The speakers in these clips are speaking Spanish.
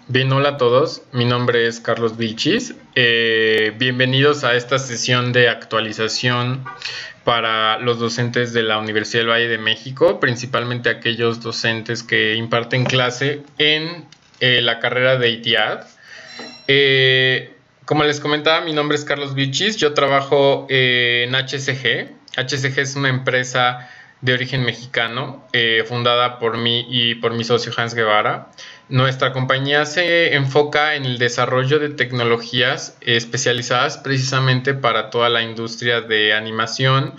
Bien, hola a todos, mi nombre es Carlos Vilchis. Bienvenidos a esta sesión de actualización para los docentes de la Universidad del Valle de México, principalmente aquellos docentes que imparten clase en la carrera de ITIAD. Como les comentaba, mi nombre es Carlos Vilchis, yo trabajo en HCG. HCG es una empresa de origen mexicano, fundada por mí y por mi socio Hans Guevara. Nuestra compañía se enfoca en el desarrollo de tecnologías especializadas precisamente para toda la industria de animación,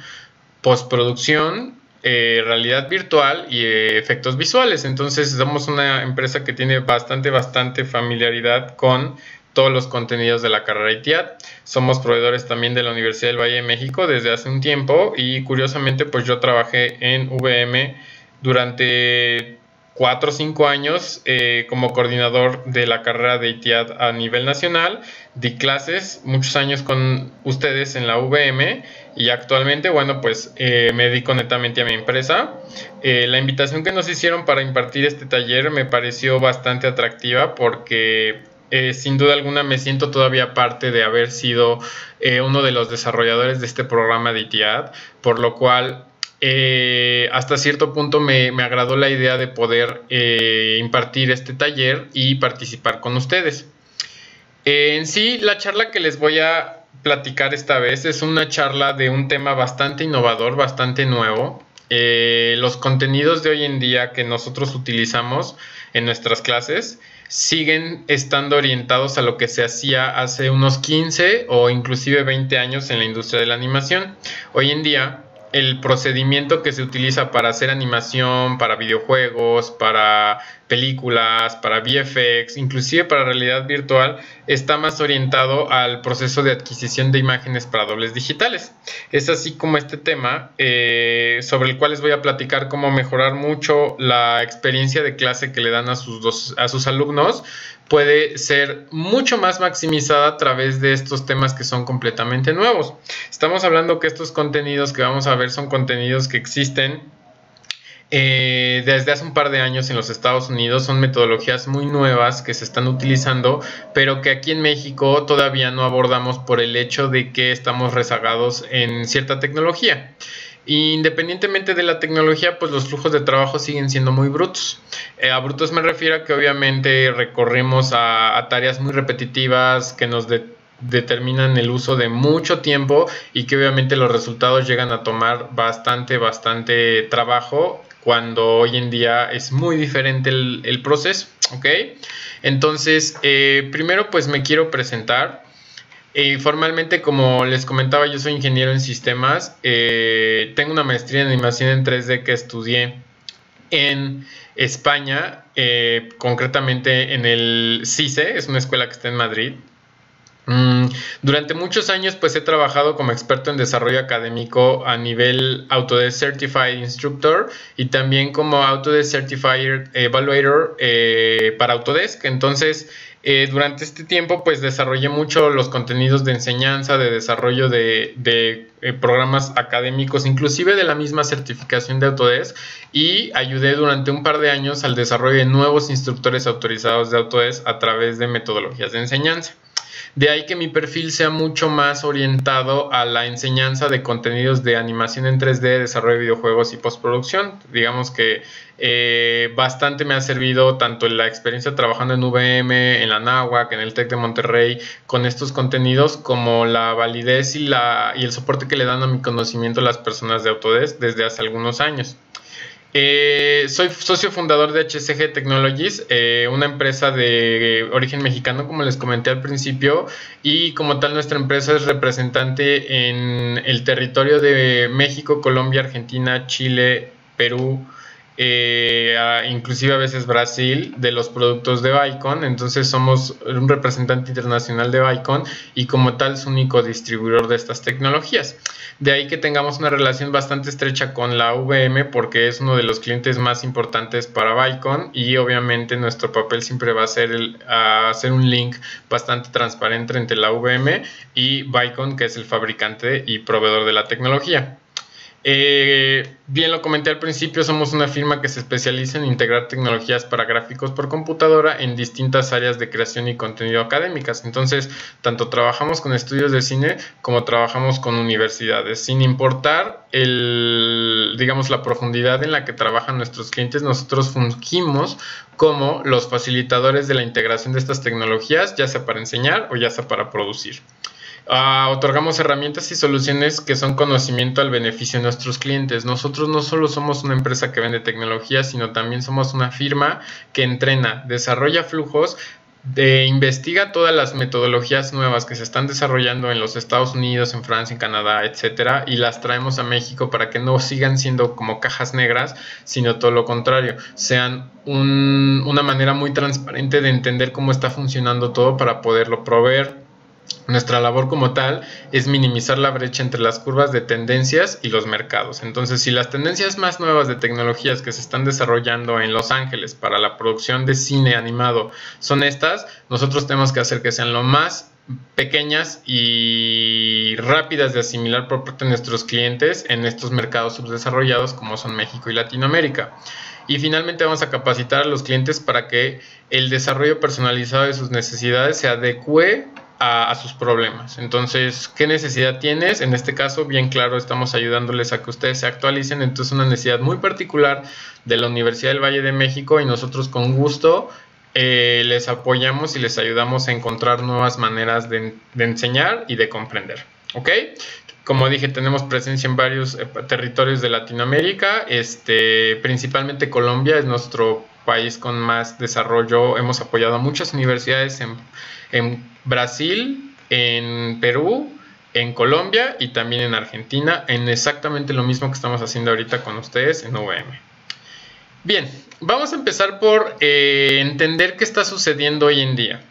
postproducción, realidad virtual y efectos visuales. Entonces somos una empresa que tiene bastante familiaridad con todos los contenidos de la carrera ITIAD. Somos proveedores también de la Universidad del Valle de México desde hace un tiempo y curiosamente pues yo trabajé en VM durante 4 o 5 años como coordinador de la carrera de ITIAD a nivel nacional. Di clases muchos años con ustedes en la VM y actualmente, bueno, pues me dedico netamente a mi empresa. La invitación que nos hicieron para impartir este taller me pareció bastante atractiva porque sin duda alguna me siento todavía parte de haber sido uno de los desarrolladores de este programa de ITIAD, por lo cual hasta cierto punto me agradó la idea de poder impartir este taller y participar con ustedes. En sí, la charla que les voy a platicar esta vez es una charla de un tema bastante innovador, bastante nuevo. Los contenidos de hoy en día que nosotros utilizamos en nuestras clases siguen estando orientados a lo que se hacía hace unos 15 o inclusive 20 años en la industria de la animación. Hoy en día el procedimiento que se utiliza para hacer animación, para videojuegos, para películas, para VFX, inclusive para realidad virtual, está más orientado al proceso de adquisición de imágenes para dobles digitales. Es así como este tema sobre el cual les voy a platicar cómo mejorar mucho la experiencia de clase que le dan a sus alumnos puede ser mucho más maximizada a través de estos temas que son completamente nuevos. Estamos hablando que estos contenidos que vamos a ver son contenidos que existen desde hace un par de años en los Estados Unidos. Son metodologías muy nuevas que se están utilizando, pero que aquí en México todavía no abordamos por el hecho de que estamos rezagados en cierta tecnología. Independientemente de la tecnología, pues los flujos de trabajo siguen siendo muy brutos. A brutos me refiero a que obviamente recorrimos a tareas muy repetitivas que nos determinan el uso de mucho tiempo y que obviamente los resultados llegan a tomar bastante trabajo, cuando hoy en día es muy diferente el proceso, ¿ok? Entonces, primero pues me quiero presentar. Formalmente, como les comentaba, yo soy ingeniero en sistemas. Tengo una maestría en animación en 3D que estudié en España, concretamente en el CICE, es una escuela que está en Madrid. Durante muchos años pues he trabajado como experto en desarrollo académico a nivel Autodesk Certified Instructor y también como Autodesk Certified Evaluator para Autodesk. Entonces durante este tiempo pues desarrollé mucho los contenidos de enseñanza, de desarrollo de programas académicos, inclusive de la misma certificación de Autodesk, y ayudé durante un par de años al desarrollo de nuevos instructores autorizados de Autodesk a través de metodologías de enseñanza. De ahí que mi perfil sea mucho más orientado a la enseñanza de contenidos de animación en 3D, desarrollo de videojuegos y postproducción. Digamos que bastante me ha servido tanto la experiencia trabajando en VM, en la NAWAC, en el TEC de Monterrey, con estos contenidos, como la validez y el soporte que le dan a mi conocimiento las personas de Autodesk desde hace algunos años. Soy socio fundador de HCG Technologies, una empresa de origen mexicano, como les comenté al principio, y como tal nuestra empresa es representante en el territorio de México, Colombia, Argentina, Chile, Perú, inclusive a veces Brasil, de los productos de Vicon. Entonces somos un representante internacional de Vicon y como tal su único distribuidor de estas tecnologías. De ahí que tengamos una relación bastante estrecha con la VM, porque es uno de los clientes más importantes para Vicon, y obviamente nuestro papel siempre va a ser hacer un link bastante transparente entre la VM y Vicon, que es el fabricante y proveedor de la tecnología. Bien lo comenté al principio, somos una firma que se especializa en integrar tecnologías para gráficos por computadora en distintas áreas de creación y contenido académicas. Entonces, tanto trabajamos con estudios de cine como trabajamos con universidades. Sin importar digamos, la profundidad en la que trabajan nuestros clientes, nosotros fungimos como los facilitadores de la integración de estas tecnologías, ya sea para enseñar o ya sea para producir. Otorgamos herramientas y soluciones que son conocimiento al beneficio de nuestros clientes. Nosotros no solo somos una empresa que vende tecnología, sino también somos una firma que entrena, desarrolla flujos, investiga todas las metodologías nuevas que se están desarrollando en los Estados Unidos, en Francia, en Canadá, etcétera, y las traemos a México para que no sigan siendo como cajas negras, sino todo lo contrario, sean una manera muy transparente de entender cómo está funcionando todo para poderlo proveer. Nuestra labor como tal es minimizar la brecha entre las curvas de tendencias y los mercados. Entonces, si las tendencias más nuevas de tecnologías que se están desarrollando en Los Ángeles para la producción de cine animado son estas, nosotros tenemos que hacer que sean lo más pequeñas y rápidas de asimilar por parte de nuestros clientes en estos mercados subdesarrollados como son México y Latinoamérica. Y finalmente vamos a capacitar a los clientes para que el desarrollo personalizado de sus necesidades se adecue a sus problemas. Entonces, ¿qué necesidad tienes? En este caso, bien claro, estamos ayudándoles a que ustedes se actualicen. Entonces, una necesidad muy particular de la Universidad del Valle de México, y nosotros con gusto les apoyamos y les ayudamos a encontrar nuevas maneras de enseñar y de comprender. ¿Ok? Como dije, tenemos presencia en varios territorios de Latinoamérica, principalmente Colombia es nuestro país con más desarrollo. Hemos apoyado a muchas universidades en Brasil, en Perú, en Colombia y también en Argentina, en exactamente lo mismo que estamos haciendo ahorita con ustedes en UVM. Bien, vamos a empezar por entender qué está sucediendo hoy en día.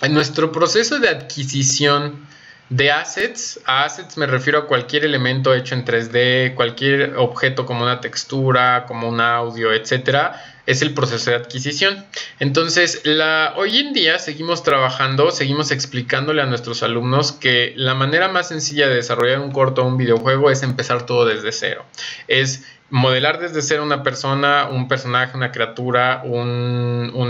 En nuestro proceso de adquisición de assets, a assets me refiero a cualquier elemento hecho en 3D, cualquier objeto como una textura, como un audio, etcétera, es el proceso de adquisición. Entonces, hoy en día seguimos trabajando, seguimos explicándole a nuestros alumnos que la manera más sencilla de desarrollar un corto o un videojuego es empezar todo desde cero. Es modelar desde cero una persona, un personaje, una criatura, una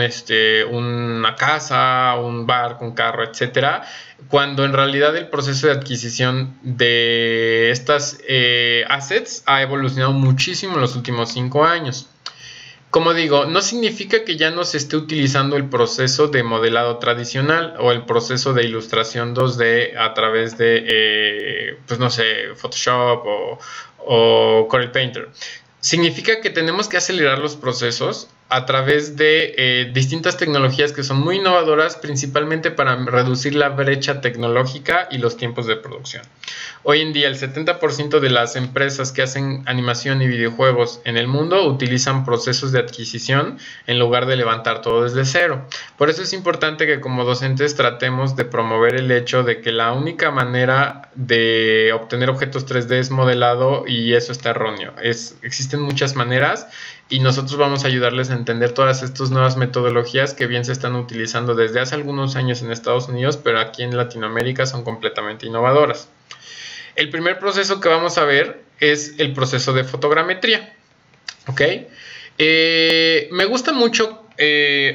casa, un barco, un carro, etcétera, cuando en realidad el proceso de adquisición de estas assets ha evolucionado muchísimo en los últimos 5 años. Como digo, no significa que ya no se esté utilizando el proceso de modelado tradicional o el proceso de ilustración 2D a través de, pues no sé, Photoshop o Corel Painter. Significa que tenemos que acelerar los procesos a través de distintas tecnologías que son muy innovadoras, principalmente para reducir la brecha tecnológica y los tiempos de producción. Hoy en día el 70% de las empresas que hacen animación y videojuegos en el mundo utilizan procesos de adquisición en lugar de levantar todo desde cero. Por eso es importante que como docentes tratemos de promover el hecho de que la única manera de obtener objetos 3D es modelado, y eso está erróneo. Existen muchas maneras y nosotros vamos a ayudarles a entender todas estas nuevas metodologías que bien se están utilizando desde hace algunos años en Estados Unidos, pero aquí en Latinoamérica son completamente innovadoras. El primer proceso que vamos a ver es el proceso de fotogrametría. ¿Ok? Me gusta mucho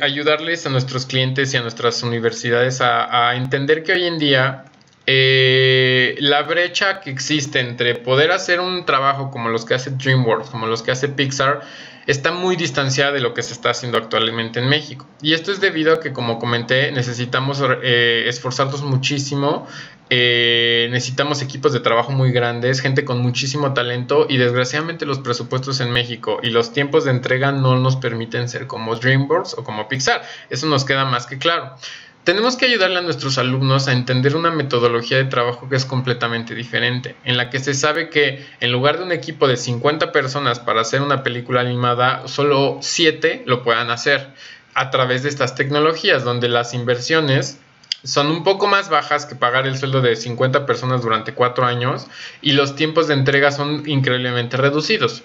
ayudarles a nuestros clientes y a nuestras universidades a entender que hoy en día la brecha que existe entre poder hacer un trabajo como los que hace DreamWorks, como los que hace Pixar, está muy distanciada de lo que se está haciendo actualmente en México. Y esto es debido a que, como comenté, necesitamos esforzarnos muchísimo. Necesitamos equipos de trabajo muy grandes, gente con muchísimo talento, y desgraciadamente los presupuestos en México y los tiempos de entrega no nos permiten ser como DreamWorks o como Pixar. Eso nos queda más que claro. Tenemos que ayudarle a nuestros alumnos a entender una metodología de trabajo que es completamente diferente, en la que se sabe que en lugar de un equipo de 50 personas para hacer una película animada, solo 7 lo puedan hacer a través de estas tecnologías, donde las inversiones son un poco más bajas que pagar el sueldo de 50 personas durante 4 años y los tiempos de entrega son increíblemente reducidos.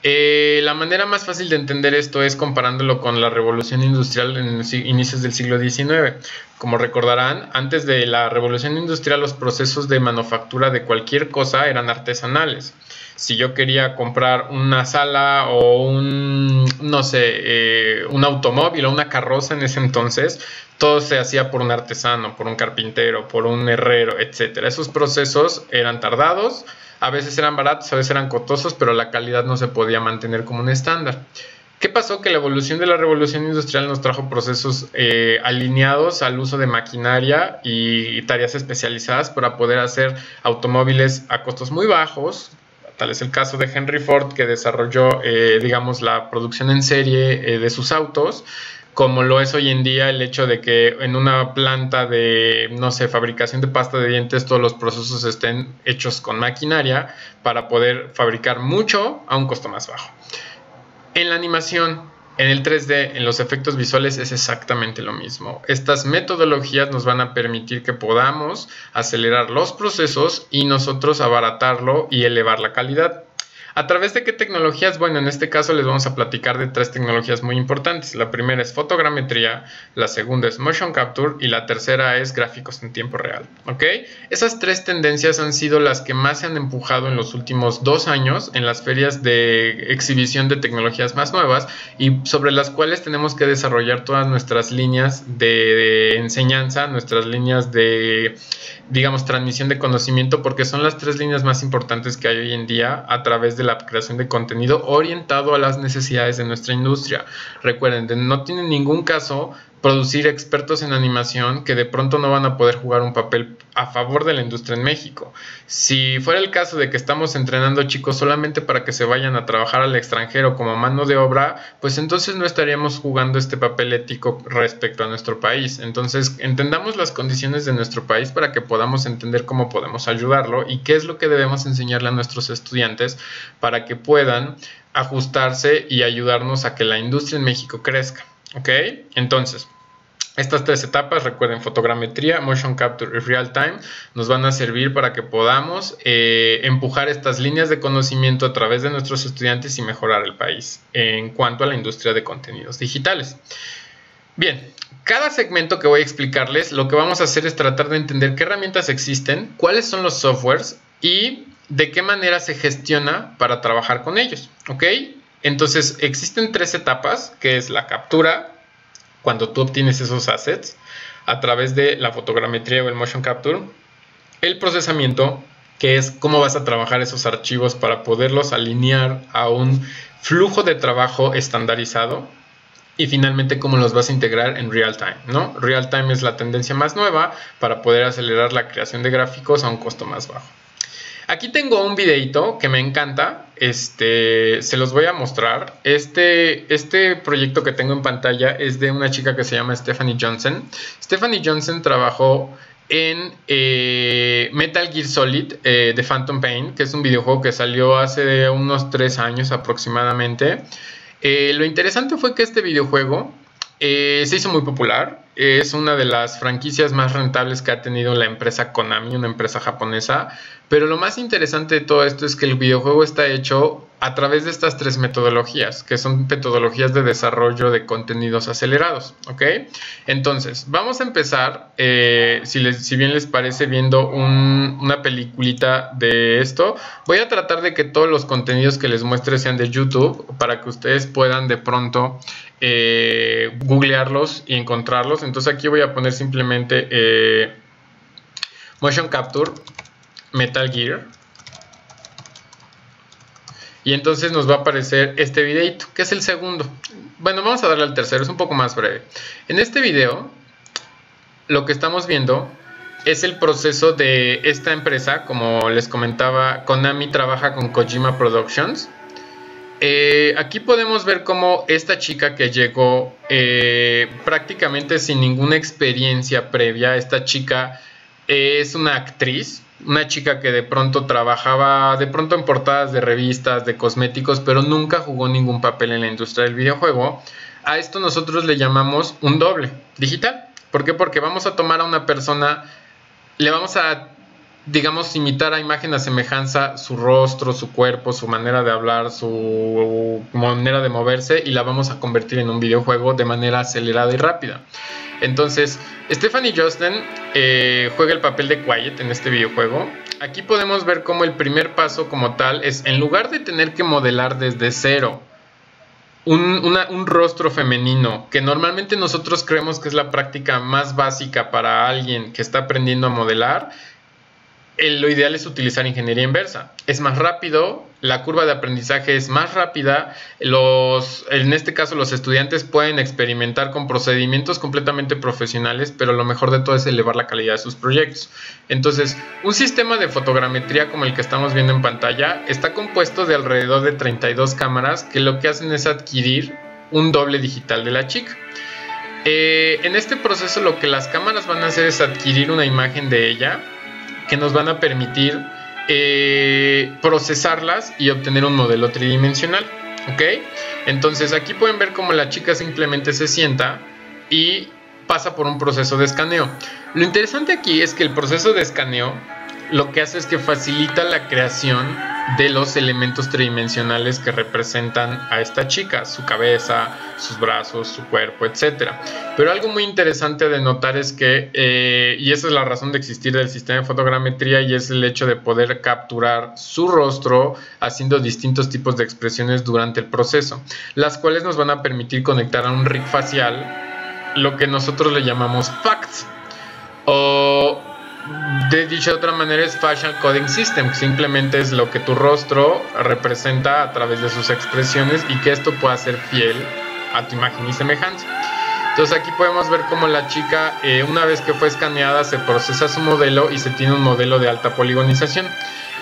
La manera más fácil de entender esto es comparándolo con la revolución industrial en los inicios del siglo XIX. Como recordarán, antes de la revolución industrial los procesos de manufactura de cualquier cosa eran artesanales. Si yo quería comprar una sala o no sé, un automóvil o una carroza en ese entonces, todo se hacía por un artesano, por un carpintero, por un herrero, etc. Esos procesos eran tardados, a veces eran baratos, a veces eran costosos, pero la calidad no se podía mantener como un estándar. ¿Qué pasó? Que la evolución de la revolución industrial nos trajo procesos alineados al uso de maquinaria y tareas especializadas para poder hacer automóviles a costos muy bajos. Tal es el caso de Henry Ford, que desarrolló, digamos, la producción en serie de sus autos, como lo es hoy en día el hecho de que en una planta de, no sé, fabricación de pasta de dientes, todos los procesos estén hechos con maquinaria para poder fabricar mucho a un costo más bajo. En la animación, en el 3D, en los efectos visuales es exactamente lo mismo. Estas metodologías nos van a permitir que podamos acelerar los procesos y nosotros abaratarlo y elevar la calidad. ¿A través de qué tecnologías? Bueno, en este caso les vamos a platicar de 3 tecnologías muy importantes. La primera es fotogrametría, la segunda es motion capture y la tercera es gráficos en tiempo real. ¿Ok? Esas 3 tendencias han sido las que más se han empujado en los últimos 2 años en las ferias de exhibición de tecnologías más nuevas y sobre las cuales tenemos que desarrollar todas nuestras líneas de enseñanza, nuestras líneas de, digamos, transmisión de conocimiento, porque son las 3 líneas más importantes que hay hoy en día a través de la creación de contenido orientado a las necesidades de nuestra industria. Recuerden, no tiene ningún caso producir expertos en animación que de pronto no van a poder jugar un papel a favor de la industria en México. Si fuera el caso de que estamos entrenando chicos solamente para que se vayan a trabajar al extranjero como mano de obra, pues entonces no estaríamos jugando este papel ético respecto a nuestro país. Entonces entendamos las condiciones de nuestro país para que podamos entender cómo podemos ayudarlo y qué es lo que debemos enseñarle a nuestros estudiantes para que puedan ajustarse y ayudarnos a que la industria en México crezca. ¿Ok? Entonces, estas 3 etapas, recuerden, fotogrametría, motion capture y real time, nos van a servir para que podamos empujar estas líneas de conocimiento a través de nuestros estudiantes y mejorar el país en cuanto a la industria de contenidos digitales. Bien, cada segmento que voy a explicarles, lo que vamos a hacer es tratar de entender qué herramientas existen, cuáles son los softwares y de qué manera se gestiona para trabajar con ellos. ¿Ok? Entonces, existen 3 etapas, que es la captura, cuando tú obtienes esos assets a través de la fotogrametría o el motion capture, el procesamiento, que es cómo vas a trabajar esos archivos para poderlos alinear a un flujo de trabajo estandarizado, y finalmente cómo los vas a integrar en real time, ¿no? Real time es la tendencia más nueva para poder acelerar la creación de gráficos a un costo más bajo. Aquí tengo un videito que me encanta, se los voy a mostrar. Este proyecto que tengo en pantalla es de una chica que se llama Stephanie Johnson. Stephanie Johnson trabajó en Metal Gear Solid de Phantom Pain, que es un videojuego que salió hace unos 3 años aproximadamente. Lo interesante fue que este videojuego se hizo muy popular. Es una de las franquicias más rentables que ha tenido la empresa Konami, una empresa japonesa. Pero lo más interesante de todo esto es que el videojuego está hecho a través de estas 3 metodologías, que son metodologías de desarrollo de contenidos acelerados. ¿Ok? Entonces, vamos a empezar, si bien les parece, viendo una peliculita de esto. Voy a tratar de que todos los contenidos que les muestre sean de YouTube, para que ustedes puedan de pronto googlearlos y encontrarlos. Entonces aquí voy a poner simplemente motion capture Metal Gear y entonces nos va a aparecer este videito, que es el segundo. Bueno, vamos a darle al tercero, es un poco más breve. En este video lo que estamos viendo es el proceso de esta empresa. Como les comentaba, Konami trabaja con Kojima Productions. Aquí podemos ver cómo esta chica que llegó prácticamente sin ninguna experiencia previa, esta chica es una actriz, una chica que de pronto trabajaba en portadas de revistas, de cosméticos, pero nunca jugó ningún papel en la industria del videojuego. A esto nosotros le llamamos un doble digital. ¿Por qué? Porque vamos a tomar a una persona, le vamos a digamos, imitar a imagen a semejanza su rostro, su cuerpo, su manera de hablar, su manera de moverse, y la vamos a convertir en un videojuego de manera acelerada y rápida. Entonces, Stephanie Josten juega el papel de Quiet en este videojuego. Aquí podemos ver cómo el primer paso como tal es, en lugar de tener que modelar desde cero un rostro femenino, que normalmente nosotros creemos que es la práctica más básica para alguien que está aprendiendo a modelar, lo ideal es utilizar ingeniería inversa. Es más rápido, la curva de aprendizaje es más rápida, en este caso los estudiantes pueden experimentar con procedimientos completamente profesionales, pero lo mejor de todo es elevar la calidad de sus proyectos. Entonces, un sistema de fotogrametría como el que estamos viendo en pantalla está compuesto de alrededor de 32 cámaras que lo que hacen es adquirir un doble digital de la chica. En este proceso lo que las cámaras van a hacer es adquirir una imagen de ella, que nos van a permitir procesarlas y obtener un modelo tridimensional. ¿Ok? Entonces aquí pueden ver cómo la chica simplemente se sienta y pasa por un proceso de escaneo. Lo interesante aquí es que el proceso de escaneo lo que hace es que facilita la creación de los elementos tridimensionales que representan a esta chica, su cabeza, sus brazos, su cuerpo, etc. Pero algo muy interesante de notar es que, y esa es la razón de existir del sistema de fotogrametría, y es el hecho de poder capturar su rostro haciendo distintos tipos de expresiones durante el proceso, las cuales nos van a permitir conectar a un rig facial, lo que nosotros le llamamos FACS, o dicho de otra manera es Facial Coding System. Simplemente es lo que tu rostro representa a través de sus expresiones y que esto pueda ser fiel a tu imagen y semejanza. Entonces aquí podemos ver cómo la chica, una vez que fue escaneada, se procesa su modelo y se tiene un modelo de alta poligonización.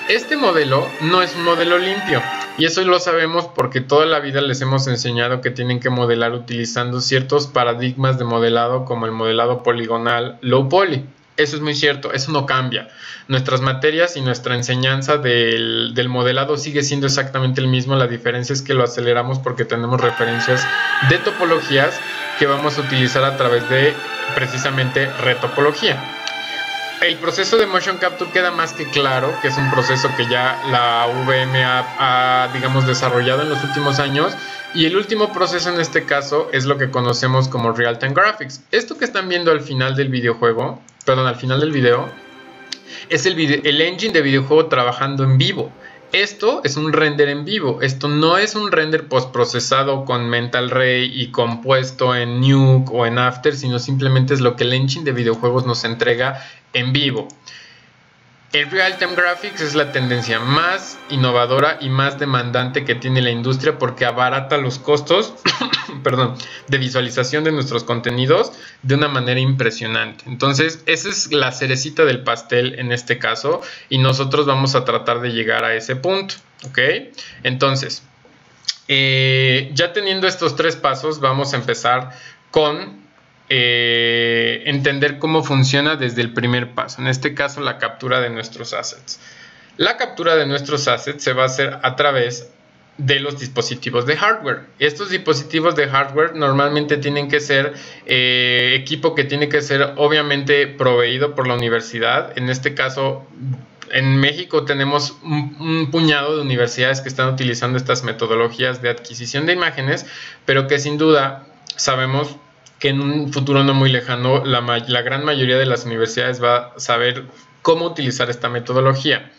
Este modelo no es un modelo limpio, y eso lo sabemos porque toda la vida les hemos enseñado que tienen que modelar utilizando ciertos paradigmas de modelado, como el modelado poligonal low poly. Eso es muy cierto, eso no cambia. Nuestras materias y nuestra enseñanza del modelado sigue siendo exactamente el mismo. La diferencia es que lo aceleramos porque tenemos referencias de topologías que vamos a utilizar a través de precisamente retopología. El proceso de motion capture queda más que claro que es un proceso que ya la UVM ha digamos, desarrollado en los últimos años. Y el último proceso en este caso es lo que conocemos como Real-Time Graphics. Esto que están viendo al final del videojuego, al final del video, es el engine de videojuego trabajando en vivo. Esto es un render en vivo. Esto no es un render postprocesado con Mental Ray y compuesto en Nuke o en After, sino simplemente es lo que el engine de videojuegos nos entrega en vivo. El Real-Time Graphics es la tendencia más innovadora y más demandante que tiene la industria porque abarata los costos de visualización de nuestros contenidos de una manera impresionante. Entonces, esa es la cerecita del pastel en este caso, y nosotros vamos a tratar de llegar a ese punto. ¿Ok? Entonces, ya teniendo estos tres pasos, vamos a empezar con entender cómo funciona desde el primer paso, en este caso la captura de nuestros assets. La captura de nuestros assets se va a hacer a través de los dispositivos de hardware. Estos dispositivos de hardware normalmente tienen que ser equipo que tiene que ser obviamente proveído por la universidad. En este caso, en México tenemos un puñado de universidades que están utilizando estas metodologías de adquisición de imágenes, pero que sin duda sabemos que en un futuro no muy lejano la gran mayoría de las universidades va a saber cómo utilizar esta metodología.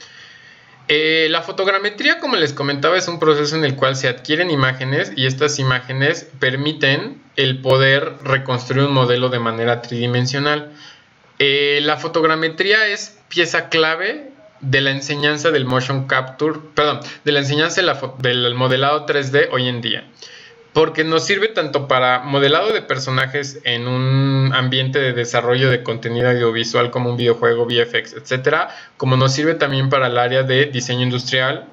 La fotogrametría, como les comentaba, es un proceso en el cual se adquieren imágenes y estas imágenes permiten el poder reconstruir un modelo de manera tridimensional. La fotogrametría es pieza clave de la enseñanza del motion capture, de la enseñanza del modelado 3D hoy en día, porque nos sirve tanto para modelado de personajes en un ambiente de desarrollo de contenido audiovisual como un videojuego, VFX, etcétera, como nos sirve también para el área de diseño industrial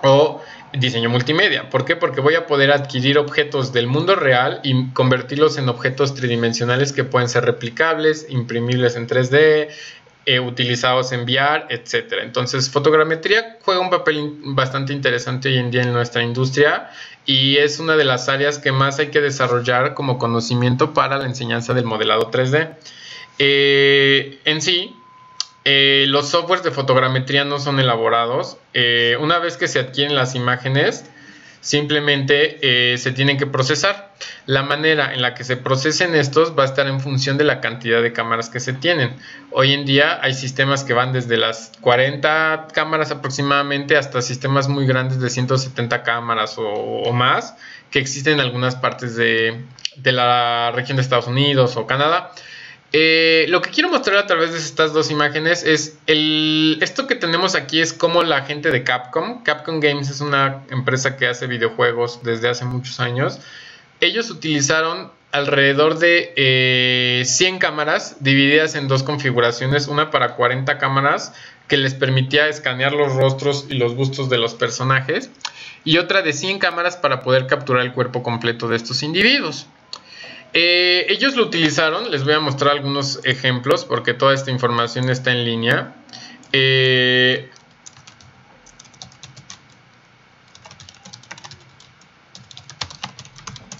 o diseño multimedia. ¿Por qué? Porque voy a poder adquirir objetos del mundo real y convertirlos en objetos tridimensionales que pueden ser replicables, imprimibles en 3D, utilizados en VR, etcétera. Entonces, fotogrametría juega un papel bastante interesante hoy en día en nuestra industria y es una de las áreas que más hay que desarrollar como conocimiento para la enseñanza del modelado 3D. En sí, Los softwares de fotogrametría no son elaborados. Una vez que se adquieren las imágenes, simplemente se tienen que procesar. La manera en la que se procesen estos va a estar en función de la cantidad de cámaras que se tienen. Hoy en día hay sistemas que van desde las 40 cámaras aproximadamente hasta sistemas muy grandes de 170 cámaras o más, que existen en algunas partes de la región de Estados Unidos o Canadá. Lo que quiero mostrar a través de estas dos imágenes es esto que tenemos aquí es como la gente de Capcom Games es una empresa que hace videojuegos desde hace muchos años. Ellos utilizaron alrededor de 100 cámaras divididas en dos configuraciones, una para 40 cámaras que les permitía escanear los rostros y los bustos de los personajes y otra de 100 cámaras para poder capturar el cuerpo completo de estos individuos. Ellos lo utilizaron, les voy a mostrar algunos ejemplos porque toda esta información está en línea.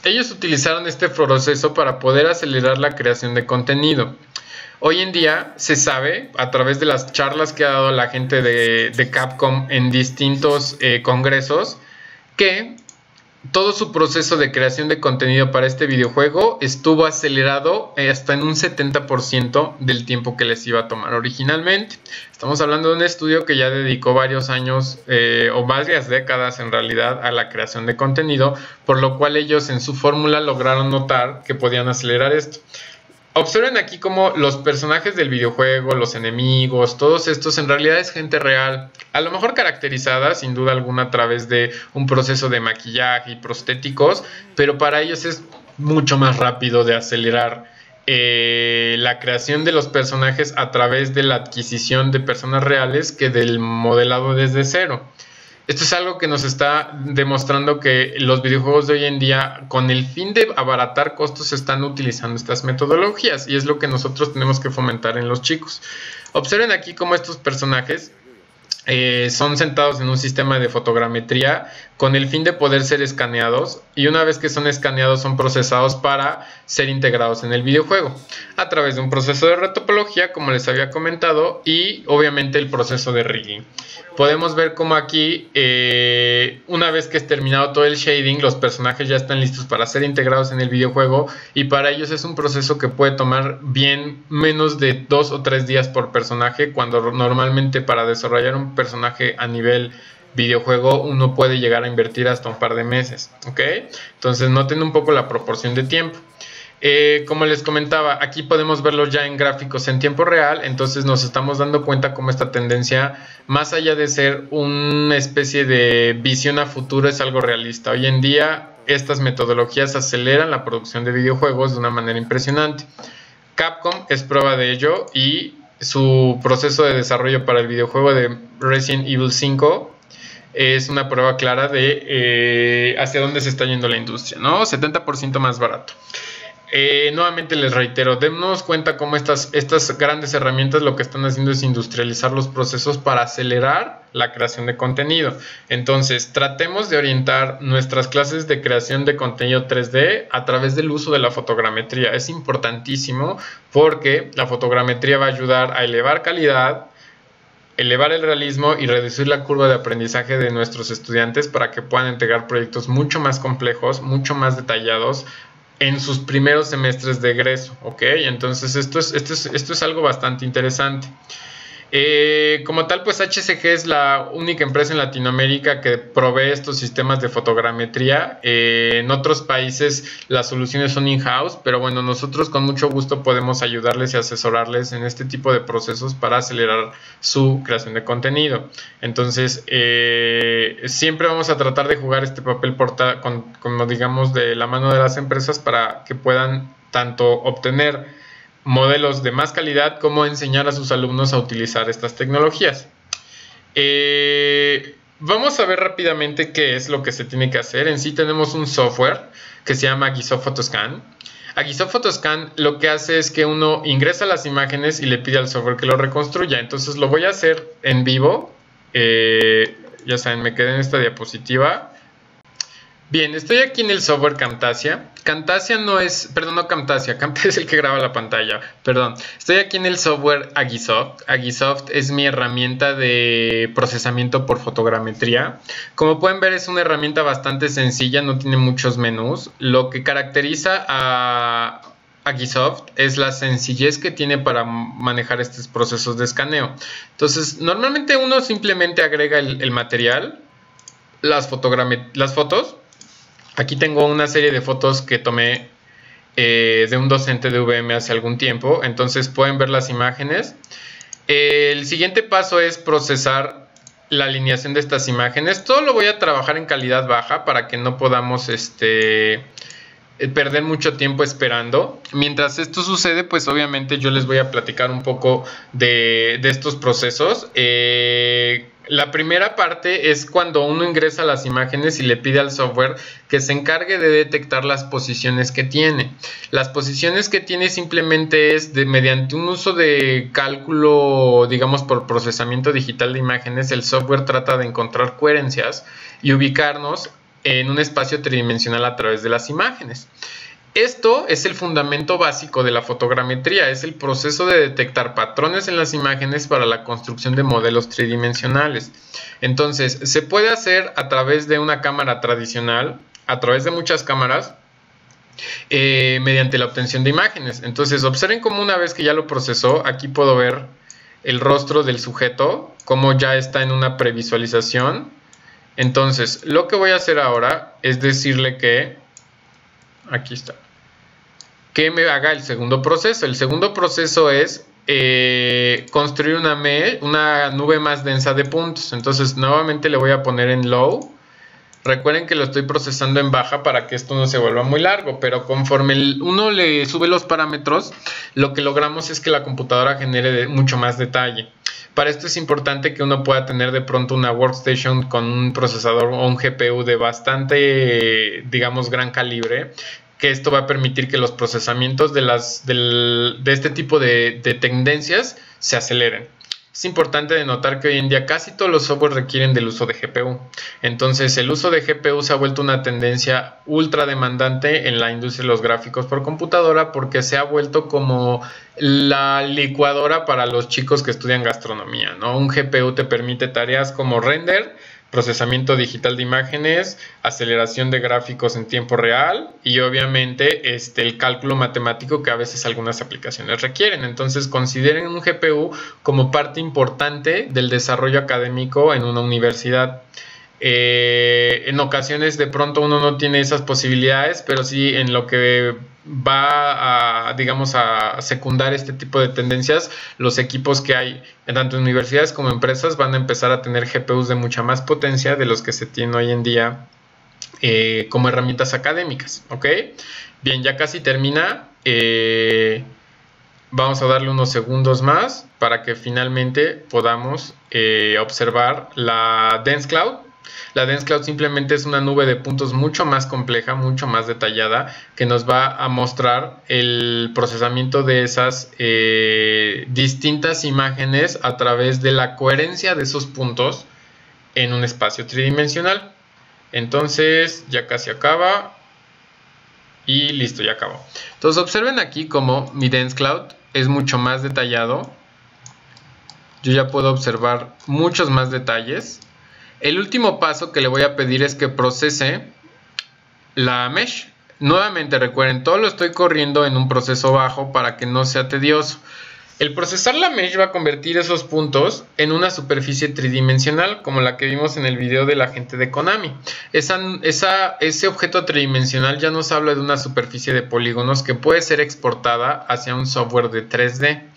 Ellos utilizaron este proceso para poder acelerar la creación de contenido. Hoy en día se sabe, a través de las charlas que ha dado la gente de Capcom en distintos congresos, que todo su proceso de creación de contenido para este videojuego estuvo acelerado hasta en un 70% del tiempo que les iba a tomar originalmente. Estamos hablando de un estudio que ya dedicó varios años o varias décadas en realidad a la creación de contenido, por lo cual ellos en su fórmula lograron notar que podían acelerar esto. Observen aquí cómo los personajes del videojuego, los enemigos, todos estos en realidad es gente real. A lo mejor caracterizada sin duda alguna a través de un proceso de maquillaje y prostéticos, pero para ellos es mucho más rápido de acelerar la creación de los personajes a través de la adquisición de personas reales que del modelado desde cero. Esto es algo que nos está demostrando que los videojuegos de hoy en día, con el fin de abaratar costos, están utilizando estas metodologías y es lo que nosotros tenemos que fomentar en los chicos. Observen aquí cómo estos personajes son sentados en un sistema de fotogrametría con el fin de poder ser escaneados y una vez que son escaneados son procesados para ser integrados en el videojuego a través de un proceso de retopología como les había comentado y obviamente el proceso de rigging. Podemos ver cómo aquí una vez que es terminado todo el shading los personajes ya están listos para ser integrados en el videojuego y para ellos es un proceso que puede tomar bien menos de 2 o 3 días por personaje cuando normalmente para desarrollar un personaje a nivel videojuego uno puede llegar a invertir hasta un par de meses, ¿ok? Entonces noten un poco la proporción de tiempo. Como les comentaba, aquí podemos verlo ya en gráficos en tiempo real, entonces nos estamos dando cuenta cómo esta tendencia, más allá de ser una especie de visión a futuro, es algo realista. Hoy en día estas metodologías aceleran la producción de videojuegos de una manera impresionante. Capcom es prueba de ello y su proceso de desarrollo para el videojuego de Resident Evil 5 es una prueba clara de hacia dónde se está yendo la industria, ¿no? 70% más barato. Nuevamente les reitero, démonos cuenta cómo estas grandes herramientas lo que están haciendo es industrializar los procesos para acelerar la creación de contenido. Entonces, tratemos de orientar nuestras clases de creación de contenido 3D a través del uso de la fotogrametría. Es importantísimo porque la fotogrametría va a ayudar a elevar calidad, elevar el realismo y reducir la curva de aprendizaje de nuestros estudiantes para que puedan integrar proyectos mucho más complejos, mucho más detallados en sus primeros semestres de egreso, ¿ok? Entonces esto es algo bastante interesante. Como tal, pues HCG es la única empresa en Latinoamérica que provee estos sistemas de fotogrametría. En otros países las soluciones son in-house, pero bueno, nosotros con mucho gusto podemos ayudarles y asesorarles en este tipo de procesos para acelerar su creación de contenido. Entonces, siempre vamos a tratar de jugar este papel como digamos de la mano de las empresas para que puedan tanto obtener modelos de más calidad como enseñar a sus alumnos a utilizar estas tecnologías. Vamos a ver rápidamente qué es lo que se tiene que hacer. En sí tenemos un software que se llama Agisoft Photoscan. Agisoft Photoscan lo que hace es que uno ingresa las imágenes y le pide al software que lo reconstruya. Entonces lo voy a hacer en vivo. Ya saben, me quedé en esta diapositiva. Bien, estoy aquí en el software Camtasia. Camtasia no es, perdón, no Camtasia, Camtasia es el que graba la pantalla, perdón. Estoy aquí en el software Agisoft. Agisoft es mi herramienta de procesamiento por fotogrametría. Como pueden ver, es una herramienta bastante sencilla, no tiene muchos menús. Lo que caracteriza a Agisoft es la sencillez que tiene para manejar estos procesos de escaneo. Entonces, normalmente uno simplemente agrega el material, las fotos. Aquí tengo una serie de fotos que tomé de un docente de VM hace algún tiempo. Entonces pueden ver las imágenes. El siguiente paso es procesar la alineación de estas imágenes. Todo lo voy a trabajar en calidad baja para que no podamos perder mucho tiempo esperando. Mientras esto sucede, pues obviamente yo les voy a platicar un poco de estos procesos. La primera parte es cuando uno ingresa las imágenes y le pide al software que se encargue de detectar las posiciones que tiene. Las posiciones que tiene simplemente es mediante un uso de cálculo, digamos por procesamiento digital de imágenes, el software trata de encontrar coherencias y ubicarnos en un espacio tridimensional a través de las imágenes. Esto es el fundamento básico de la fotogrametría, es el proceso de detectar patrones en las imágenes para la construcción de modelos tridimensionales. Entonces, se puede hacer a través de una cámara tradicional, a través de muchas cámaras, mediante la obtención de imágenes. Entonces, observen cómo una vez que ya lo procesó, aquí puedo ver el rostro del sujeto, cómo ya está en una previsualización. Entonces, lo que voy a hacer ahora es decirle que, aquí está, que me haga el segundo proceso. El segundo proceso es construir una nube más densa de puntos. Entonces, nuevamente le voy a poner en low. Recuerden que lo estoy procesando en baja para que esto no se vuelva muy largo, pero conforme uno le sube los parámetros, lo que logramos es que la computadora genere mucho más detalle. Para esto es importante que uno pueda tener de pronto una workstation con un procesador o un GPU de bastante, digamos, gran calibre, que esto va a permitir que los procesamientos de este tipo de tendencias se aceleren. Es importante de notar que hoy en día casi todos los softwares requieren del uso de GPU. Entonces, el uso de GPU se ha vuelto una tendencia ultra demandante en la industria de los gráficos por computadora porque se ha vuelto como la licuadora para los chicos que estudian gastronomía, ¿no? Un GPU te permite tareas como render, procesamiento digital de imágenes, aceleración de gráficos en tiempo real y obviamente el cálculo matemático que a veces algunas aplicaciones requieren. Entonces consideren un GPU como parte importante del desarrollo académico en una universidad. En ocasiones de pronto uno no tiene esas posibilidades, pero sí en lo que va a, digamos, a secundar este tipo de tendencias, los equipos que hay tanto en universidades como empresas van a empezar a tener GPUs de mucha más potencia de los que se tienen hoy en día como herramientas académicas, ¿ok? Bien, ya casi termina. Vamos a darle unos segundos más para que finalmente podamos observar la Dense Cloud. La Dense Cloud simplemente es una nube de puntos mucho más compleja, mucho más detallada, que nos va a mostrar el procesamiento de esas distintas imágenes a través de la coherencia de esos puntos en un espacio tridimensional. Entonces ya casi acaba y listo, ya acabó. Entonces observen aquí como mi Dense Cloud es mucho más detallado. Yo ya puedo observar muchos más detalles. El último paso que le voy a pedir es que procese la mesh. Nuevamente recuerden, todo lo estoy corriendo en un proceso bajo para que no sea tedioso. El procesar la mesh va a convertir esos puntos en una superficie tridimensional como la que vimos en el video de la gente de Konami. Ese objeto tridimensional ya nos habla de una superficie de polígonos que puede ser exportada hacia un software de 3D.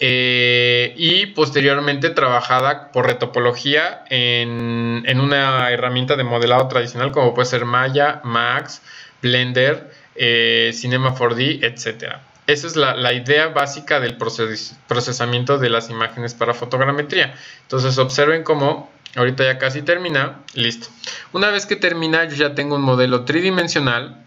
Y posteriormente trabajada por retopología en una herramienta de modelado tradicional como puede ser Maya, Max, Blender, Cinema 4D, etc. Esa es la idea básica del procesamiento de las imágenes para fotogrametría. Entonces observen cómo ahorita ya casi termina. Listo. Una vez que termina, yo ya tengo un modelo tridimensional.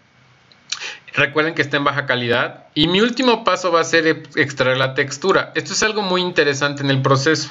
Recuerden que está en baja calidad. Y mi último paso va a ser extraer la textura. Esto es algo muy interesante en el proceso.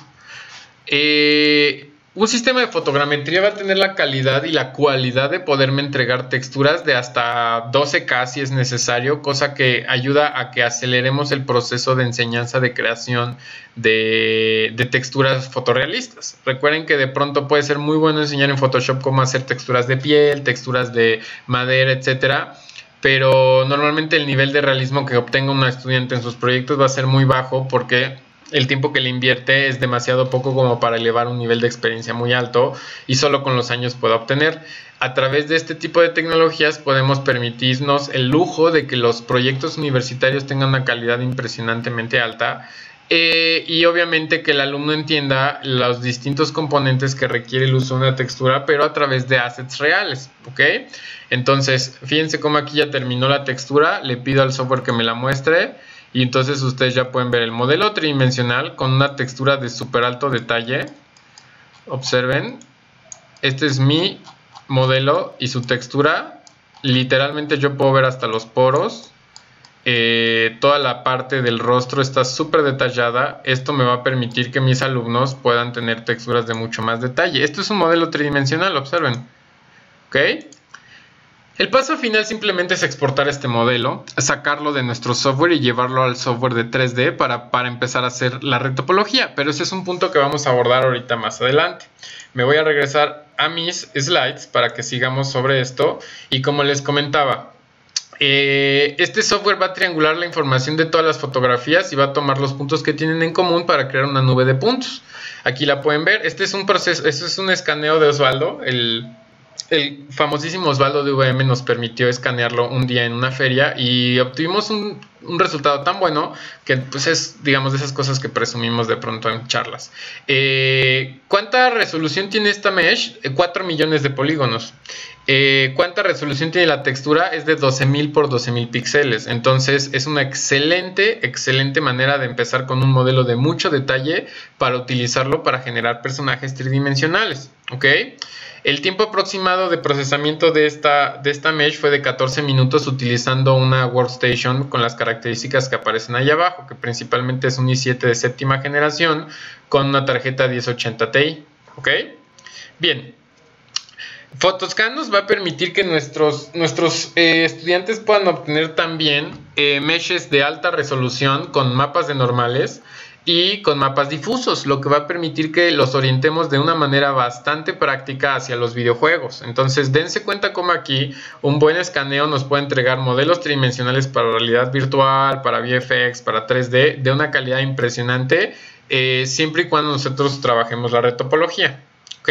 Un sistema de fotogrametría va a tener la calidad y la cualidad de poderme entregar texturas de hasta 12K si es necesario, cosa que ayuda a que aceleremos el proceso de enseñanza de creación de texturas fotorrealistas. Recuerden que de pronto puede ser muy bueno enseñar en Photoshop cómo hacer texturas de piel, texturas de madera, etcétera, pero normalmente el nivel de realismo que obtenga un estudiante en sus proyectos va a ser muy bajo porque el tiempo que le invierte es demasiado poco como para elevar un nivel de experiencia muy alto y solo con los años pueda obtener. A través de este tipo de tecnologías podemos permitirnos el lujo de que los proyectos universitarios tengan una calidad impresionantemente alta y obviamente que el alumno entienda los distintos componentes que requiere el uso de una textura, pero a través de assets reales, ¿ok? Entonces, fíjense cómo aquí ya terminó la textura, le pido al software que me la muestre. Y entonces ustedes ya pueden ver el modelo tridimensional con una textura de súper alto detalle. Observen, este es mi modelo y su textura. Literalmente yo puedo ver hasta los poros. Toda la parte del rostro está súper detallada. Esto me va a permitir que mis alumnos puedan tener texturas de mucho más detalle. Esto es un modelo tridimensional, observen. ¿Ok? El paso final simplemente es exportar este modelo, sacarlo de nuestro software y llevarlo al software de 3D para empezar a hacer la retopología. Pero ese es un punto que vamos a abordar ahorita más adelante. Me voy a regresar a mis slides para que sigamos sobre esto. Y como les comentaba, este software va a triangular la información de todas las fotografías y va a tomar los puntos que tienen en común para crear una nube de puntos. Aquí la pueden ver. Este es un proceso, este es un escaneo de Osvaldo, el famosísimo Osvaldo de VM nos permitió escanearlo un día en una feria y obtuvimos un resultado tan bueno que pues es, digamos, de esas cosas que presumimos de pronto en charlas. ¿Cuánta resolución tiene esta mesh? 4 millones de polígonos. ¿Cuánta resolución tiene la textura? Es de 12.000 por 12.000 píxeles. Entonces es una excelente manera de empezar con un modelo de mucho detalle para utilizarlo para generar personajes tridimensionales. ¿Ok? El tiempo aproximado de procesamiento de esta mesh fue de 14 minutos utilizando una workstation con las características que aparecen ahí abajo, que principalmente es un i7 de séptima generación con una tarjeta 1080 Ti. ¿Ok? Bien. Photoscan nos va a permitir que nuestros estudiantes puedan obtener también meshes de alta resolución con mapas de normales y con mapas difusos, lo que va a permitir que los orientemos de una manera bastante práctica hacia los videojuegos. Entonces dense cuenta cómo aquí un buen escaneo nos puede entregar modelos tridimensionales para realidad virtual, para VFX, para 3D de una calidad impresionante, siempre y cuando nosotros trabajemos la retopología. ¿Ok?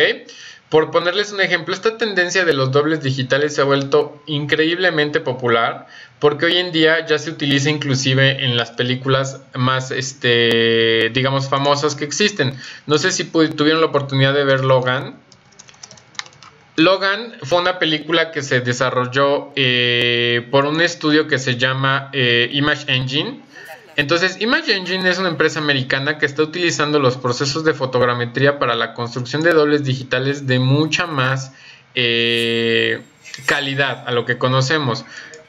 Por ponerles un ejemplo, esta tendencia de los dobles digitales se ha vuelto increíblemente popular porque hoy en día ya se utiliza inclusive en las películas más, digamos, famosas que existen. No sé si tuvieron la oportunidad de ver Logan. Logan fue una película que se desarrolló por un estudio que se llama Image Engine. Entonces, Image Engine es una empresa americana que está utilizando los procesos de fotogrametría para la construcción de dobles digitales de mucha más calidad a lo que conocemos.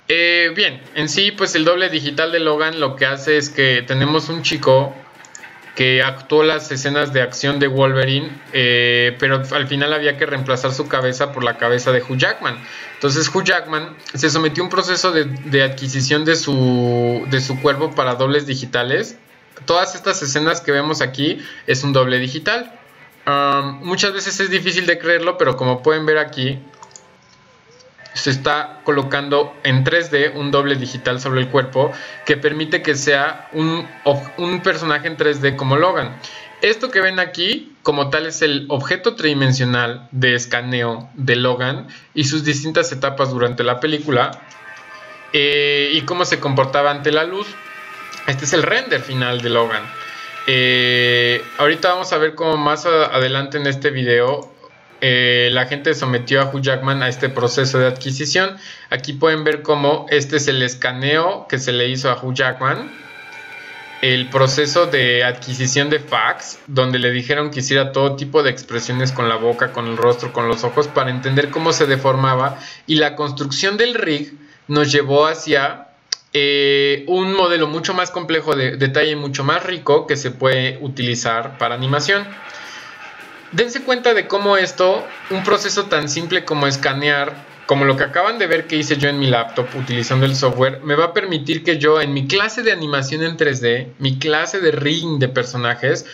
Bien, en sí, pues el doble digital de Logan lo que hace es que tenemos un chico que actuó las escenas de acción de Wolverine, pero al final había que reemplazar su cabeza por la cabeza de Hugh Jackman. Entonces Hugh Jackman se sometió a un proceso de adquisición de su cuerpo para dobles digitales. Todas estas escenas que vemos aquí es un doble digital. Muchas veces es difícil de creerlo, pero como pueden ver aquí, se está colocando en 3D un doble digital sobre el cuerpo que permite que sea un personaje en 3D como Logan. Esto que ven aquí como tal es el objeto tridimensional de escaneo de Logan y sus distintas etapas durante la película y cómo se comportaba ante la luz. Este es el render final de Logan. Ahorita vamos a ver cómo más adelante en este video la gente sometió a Hugh Jackman a este proceso de adquisición. Aquí pueden ver cómo este es el escaneo que se le hizo a Hugh Jackman, el proceso de adquisición de fax, donde le dijeron que hiciera todo tipo de expresiones con la boca, con el rostro, con los ojos, para entender cómo se deformaba, y la construcción del rig nos llevó hacia un modelo mucho más complejo de detalle y mucho más rico que se puede utilizar para animación. Dense cuenta de cómo esto, un proceso tan simple como escanear, como lo que acaban de ver que hice yo en mi laptop utilizando el software, me va a permitir que yo en mi clase de animación en 3D, mi clase de rigging de personajes,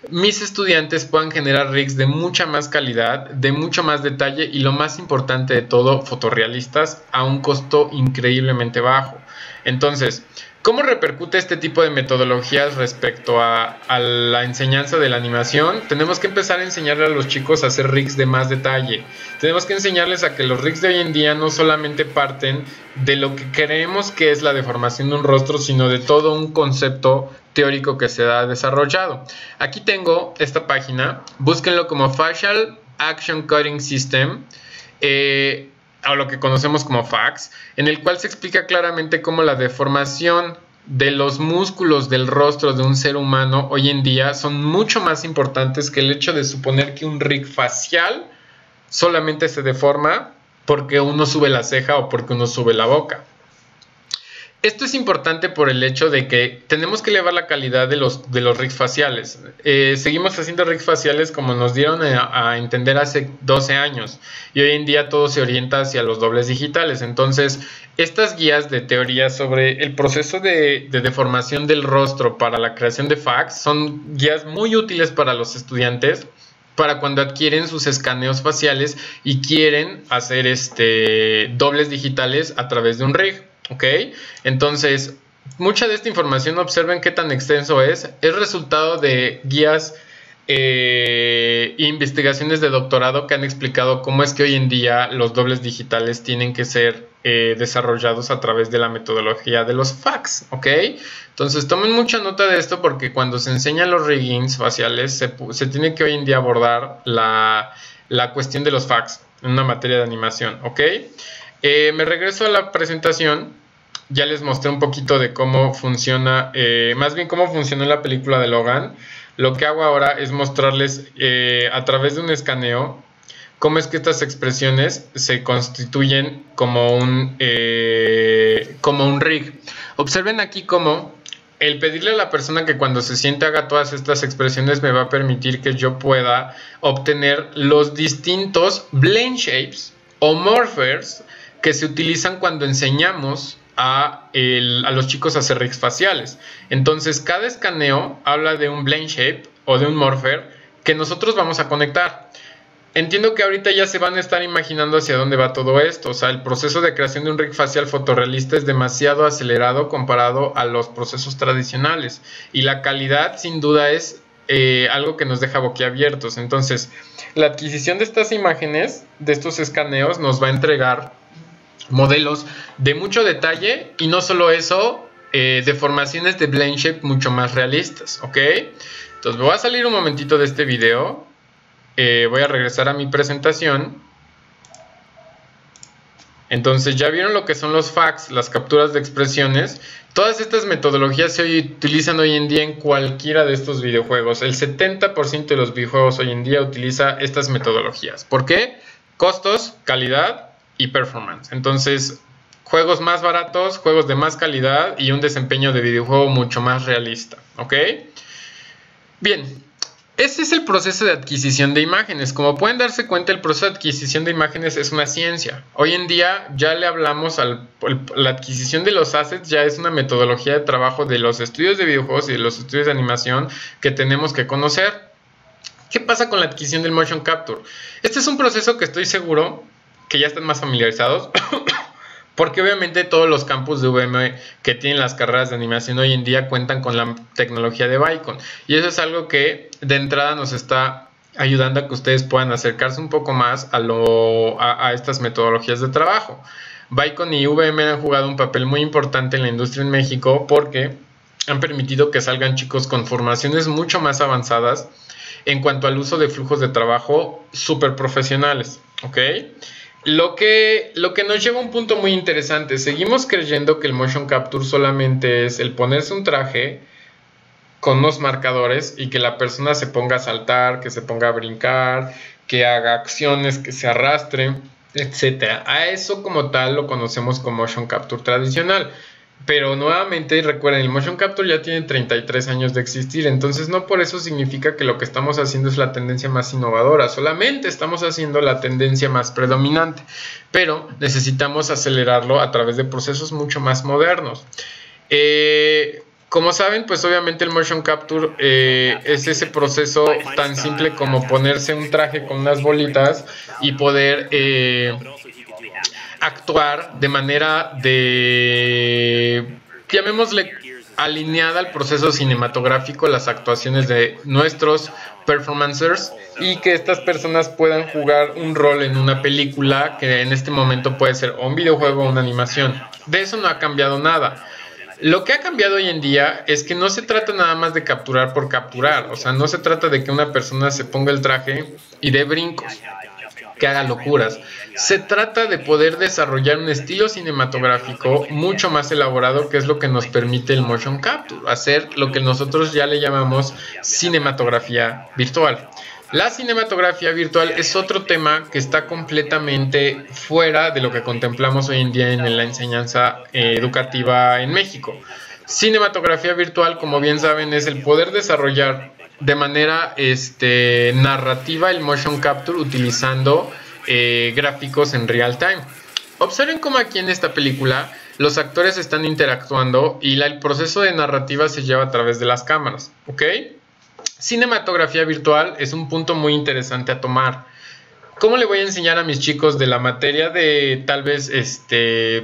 mis estudiantes puedan generar rigs de mucha más calidad, de mucho más detalle y lo más importante de todo, fotorrealistas a un costo increíblemente bajo. Entonces, ¿cómo repercute este tipo de metodologías respecto a la enseñanza de la animación? Tenemos que empezar a enseñarle a los chicos a hacer rigs de más detalle. Tenemos que enseñarles a que los rigs de hoy en día no solamente parten de lo que creemos que es la deformación de un rostro, sino de todo un concepto teórico que se ha desarrollado. Aquí tengo esta página, búsquenlo como Facial Action Coding System, o lo que conocemos como FACS, en el cual se explica claramente cómo la deformación de los músculos del rostro de un ser humano hoy en día son mucho más importantes que el hecho de suponer que un rig facial solamente se deforma porque uno sube la ceja o porque uno sube la boca. Esto es importante por el hecho de que tenemos que elevar la calidad de los rigs faciales. Seguimos haciendo rigs faciales como nos dieron a entender hace 12 años y hoy en día todo se orienta hacia los dobles digitales. Entonces, estas guías de teoría sobre el proceso de deformación del rostro para la creación de FACS son guías muy útiles para los estudiantes para cuando adquieren sus escaneos faciales y quieren hacer dobles digitales a través de un rig. ¿Ok? Entonces, mucha de esta información, observen qué tan extenso es resultado de guías e investigaciones de doctorado que han explicado cómo es que hoy en día los dobles digitales tienen que ser desarrollados a través de la metodología de los FACS. ¿Ok? Entonces, tomen mucha nota de esto porque cuando se enseñan los riggings faciales se tiene que hoy en día abordar la cuestión de los FACS en una materia de animación. ¿Ok? Me regreso a la presentación. Ya les mostré un poquito de cómo funciona, más bien cómo funcionó la película de Logan. Lo que hago ahora es mostrarles a través de un escaneo cómo es que estas expresiones se constituyen como un rig. Observen aquí cómo el pedirle a la persona que cuando se siente haga todas estas expresiones me va a permitir que yo pueda obtener los distintos blend shapes o morphers que se utilizan cuando enseñamos a los chicos a hacer rigs faciales. Entonces, cada escaneo habla de un blend shape o de un morpher que nosotros vamos a conectar. Entiendo que ahorita ya se van a estar imaginando hacia dónde va todo esto. O sea, el proceso de creación de un rig facial fotorrealista es demasiado acelerado comparado a los procesos tradicionales. Y la calidad, sin duda, es algo que nos deja boquiabiertos. Entonces, la adquisición de estas imágenes, de estos escaneos, nos va a entregar modelos de mucho detalle y no solo eso, deformaciones de blend shape mucho más realistas, ¿ok? Entonces me voy a salir un momentito de este video, voy a regresar a mi presentación. Entonces ya vieron lo que son los FACS, las capturas de expresiones. Todas estas metodologías se utilizan hoy en día en cualquiera de estos videojuegos. El 70% de los videojuegos hoy en día utiliza estas metodologías. ¿Por qué? Costos, calidad y performance. Entonces, juegos más baratos, juegos de más calidad y un desempeño de videojuego mucho más realista. ¿Ok? Bien, ese es el proceso de adquisición de imágenes. Como pueden darse cuenta, el proceso de adquisición de imágenes es una ciencia. Hoy en día ya le hablamos la adquisición de los assets, ya es una metodología de trabajo de los estudios de videojuegos y de los estudios de animación que tenemos que conocer. ¿Qué pasa con la adquisición del motion capture? Este es un proceso que estoy seguro que ya están más familiarizados, porque obviamente todos los campus de UVM que tienen las carreras de animación hoy en día cuentan con la tecnología de Vicon, y eso es algo que de entrada nos está ayudando a que ustedes puedan acercarse un poco más a estas metodologías de trabajo. Vicon y UVM han jugado un papel muy importante en la industria en México porque han permitido que salgan chicos con formaciones mucho más avanzadas en cuanto al uso de flujos de trabajo súper profesionales, ¿ok? Lo que nos lleva a un punto muy interesante. Seguimos creyendo que el motion capture solamente es el ponerse un traje con unos marcadores y que la persona se ponga a saltar, que se ponga a brincar, que haga acciones, que se arrastre, etc. A eso como tal lo conocemos como motion capture tradicional. Pero nuevamente recuerden, el motion capture ya tiene 33 años de existir, entonces no por eso significa que lo que estamos haciendo es la tendencia más innovadora, solamente estamos haciendo la tendencia más predominante, pero necesitamos acelerarlo a través de procesos mucho más modernos. Como saben, pues obviamente el motion capture es ese proceso tan simple como ponerse un traje con unas bolitas y poder actuar de manera llamémosle, alineada al proceso cinematográfico, las actuaciones de nuestros performancers, y que estas personas puedan jugar un rol en una película, que en este momento puede ser o un videojuego o una animación. De eso no ha cambiado nada. Lo que ha cambiado hoy en día es que no se trata nada más de capturar por capturar, o sea, no se trata de que una persona se ponga el traje y dé brincos, que haga locuras. Se trata de poder desarrollar un estilo cinematográfico mucho más elaborado, que es lo que nos permite el motion capture, hacer lo que nosotros ya le llamamos cinematografía virtual. La cinematografía virtual es otro tema que está completamente fuera de lo que contemplamos hoy en día en la enseñanza educativa en México. Cinematografía virtual, como bien saben, es el poder desarrollar de manera narrativa el motion capture utilizando gráficos en real time. Observen cómo aquí en esta película los actores están interactuando y el proceso de narrativa se lleva a través de las cámaras, ¿ok? Cinematografía virtual es un punto muy interesante a tomar. ¿Cómo le voy a enseñar a mis chicos de la materia de tal vez,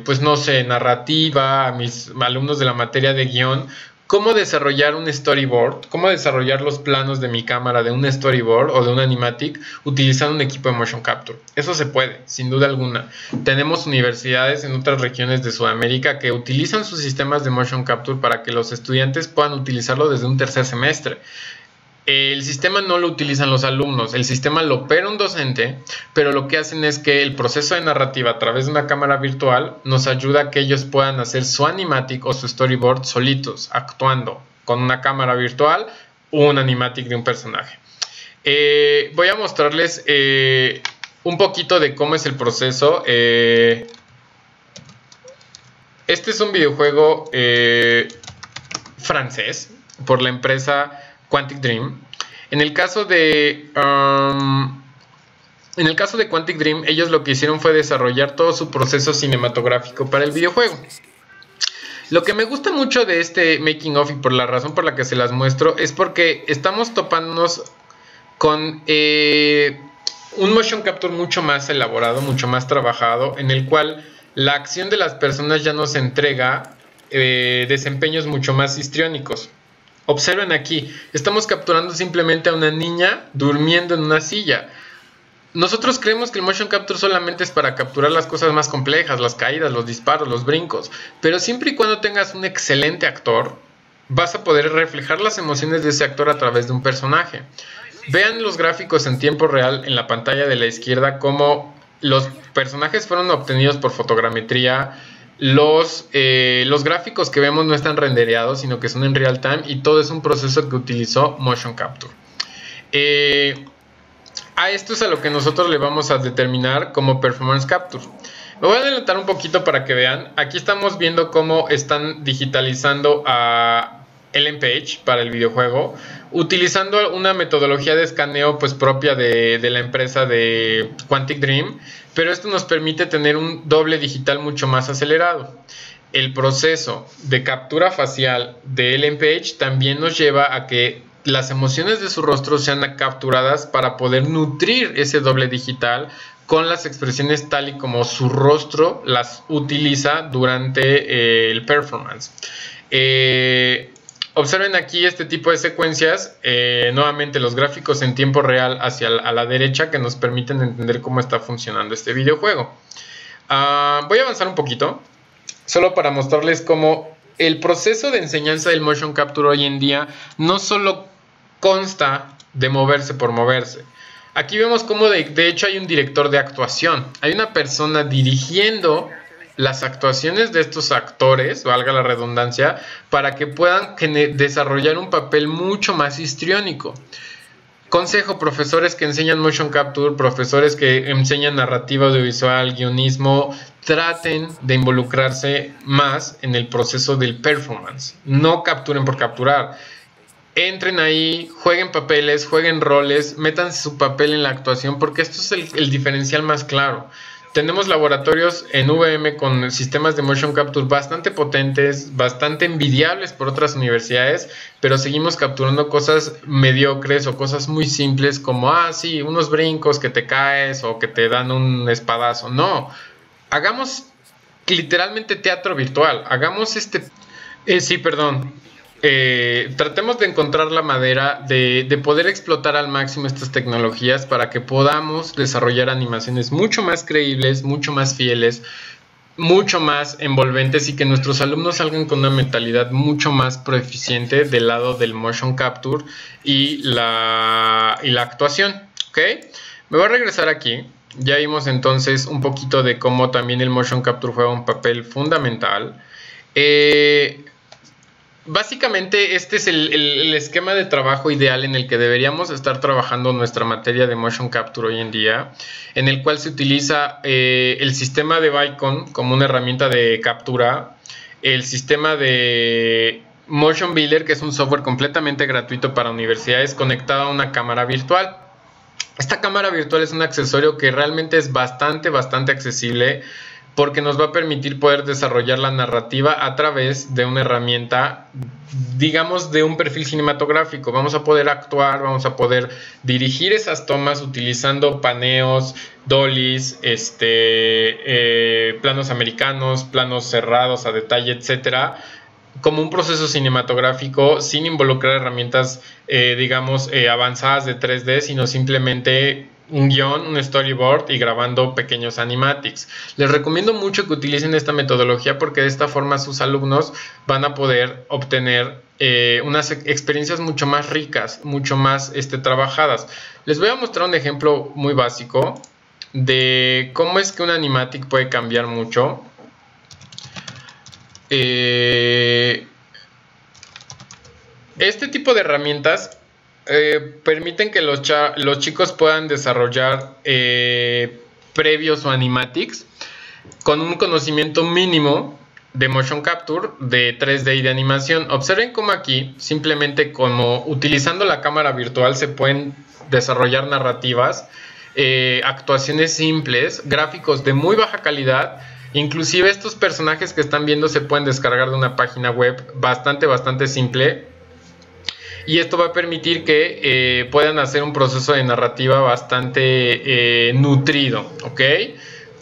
pues no sé, narrativa, a mis alumnos de la materia de guión, cómo desarrollar un storyboard, cómo desarrollar los planos de mi cámara de un storyboard o de un animatic utilizando un equipo de motion capture? Eso se puede, sin duda alguna. Tenemos universidades en otras regiones de Sudamérica que utilizan sus sistemas de motion capture para que los estudiantes puedan utilizarlo desde un tercer semestre. El sistema no lo utilizan los alumnos, el sistema lo opera un docente, pero lo que hacen es que el proceso de narrativa a través de una cámara virtual nos ayuda a que ellos puedan hacer su animatic o su storyboard solitos, actuando con una cámara virtual o un animatic de un personaje. Voy a mostrarles un poquito de cómo es el proceso. Este es un videojuego francés por la empresa Quantic Dream. En el caso de Quantic Dream, ellos lo que hicieron fue desarrollar todo su proceso cinematográfico para el videojuego. Lo que me gusta mucho de este making of, y por la razón por la que se las muestro, es porque estamos topándonos con un motion capture mucho más elaborado, mucho más trabajado, en el cual la acción de las personas ya nos entrega desempeños mucho más histriónicos. Observen aquí, estamos capturando simplemente a una niña durmiendo en una silla. Nosotros creemos que el motion capture solamente es para capturar las cosas más complejas, las caídas, los disparos, los brincos. Pero siempre y cuando tengas un excelente actor, vas a poder reflejar las emociones de ese actor a través de un personaje. Vean los gráficos en tiempo real en la pantalla de la izquierda, cómo los personajes fueron obtenidos por fotogrametría. Los gráficos que vemos no están rendereados, sino que son en real time, y todo es un proceso que utilizó motion capture. A esto es a lo que nosotros le vamos a determinar como performance capture. Me voy a adelantar un poquito para que vean. Aquí estamos viendo cómo están digitalizando a Ellen Page para el videojuego, utilizando una metodología de escaneo pues propia de la empresa de Quantic Dream, pero esto nos permite tener un doble digital mucho más acelerado. El proceso de captura facial de Ellen Page también nos lleva a que las emociones de su rostro sean capturadas para poder nutrir ese doble digital con las expresiones tal y como su rostro las utiliza durante el performance. Observen aquí este tipo de secuencias, nuevamente los gráficos en tiempo real a la derecha, que nos permiten entender cómo está funcionando este videojuego. Voy a avanzar un poquito, solo para mostrarles cómo el proceso de enseñanza del motion capture hoy en día no solo consta de moverse por moverse. Aquí vemos cómo de hecho hay un director de actuación, hay una persona dirigiendo las actuaciones de estos actores, valga la redundancia, para que puedan desarrollar un papel mucho más histriónico. Consejo, profesores que enseñan motion capture, profesores que enseñan narrativa audiovisual, guionismo, traten de involucrarse más en el proceso del performance. No capturen por capturar. Entren ahí, jueguen papeles, jueguen roles, métanse su papel en la actuación, porque esto es el diferencial más claro. Tenemos laboratorios en VM con sistemas de motion capture bastante potentes, bastante envidiables por otras universidades, pero seguimos capturando cosas mediocres o cosas muy simples como, sí, unos brincos que te caes o que te dan un espadazo. No, hagamos literalmente teatro virtual, hagamos tratemos de encontrar la manera de poder explotar al máximo estas tecnologías para que podamos desarrollar animaciones mucho más creíbles, mucho más fieles, mucho más envolventes y que nuestros alumnos salgan con una mentalidad mucho más proeficiente del lado del motion capture y la actuación. ¿Ok? Me voy a regresar aquí. Ya vimos entonces un poquito de cómo también el motion capture juega un papel fundamental. Básicamente este es el esquema de trabajo ideal en el que deberíamos estar trabajando nuestra materia de motion capture hoy en día, en el cual se utiliza el sistema de Vicon como una herramienta de captura, el sistema de Motion Builder, que es un software completamente gratuito para universidades, conectado a una cámara virtual. Esta cámara virtual es un accesorio que realmente es bastante accesible, porque nos va a permitir poder desarrollar la narrativa a través de una herramienta, digamos, de un perfil cinematográfico. Vamos a poder actuar, vamos a poder dirigir esas tomas utilizando paneos, dollies, planos americanos, planos cerrados a detalle, etcétera, como un proceso cinematográfico sin involucrar herramientas, avanzadas de 3D, sino simplemente un guión, un storyboard y grabando pequeños animatics. Les recomiendo mucho que utilicen esta metodología porque de esta forma sus alumnos van a poder obtener unas experiencias mucho más ricas, mucho más trabajadas. Les voy a mostrar un ejemplo muy básico de cómo es que un animatic puede cambiar mucho. Este tipo de herramientas permiten que los chicos puedan desarrollar previos o animatics con un conocimiento mínimo de motion capture, de 3D y de animación. Observen cómo aquí, simplemente como utilizando la cámara virtual, se pueden desarrollar narrativas, actuaciones simples, gráficos de muy baja calidad. Inclusive estos personajes que están viendo se pueden descargar de una página web bastante simple. Y esto va a permitir que puedan hacer un proceso de narrativa bastante nutrido, ¿ok?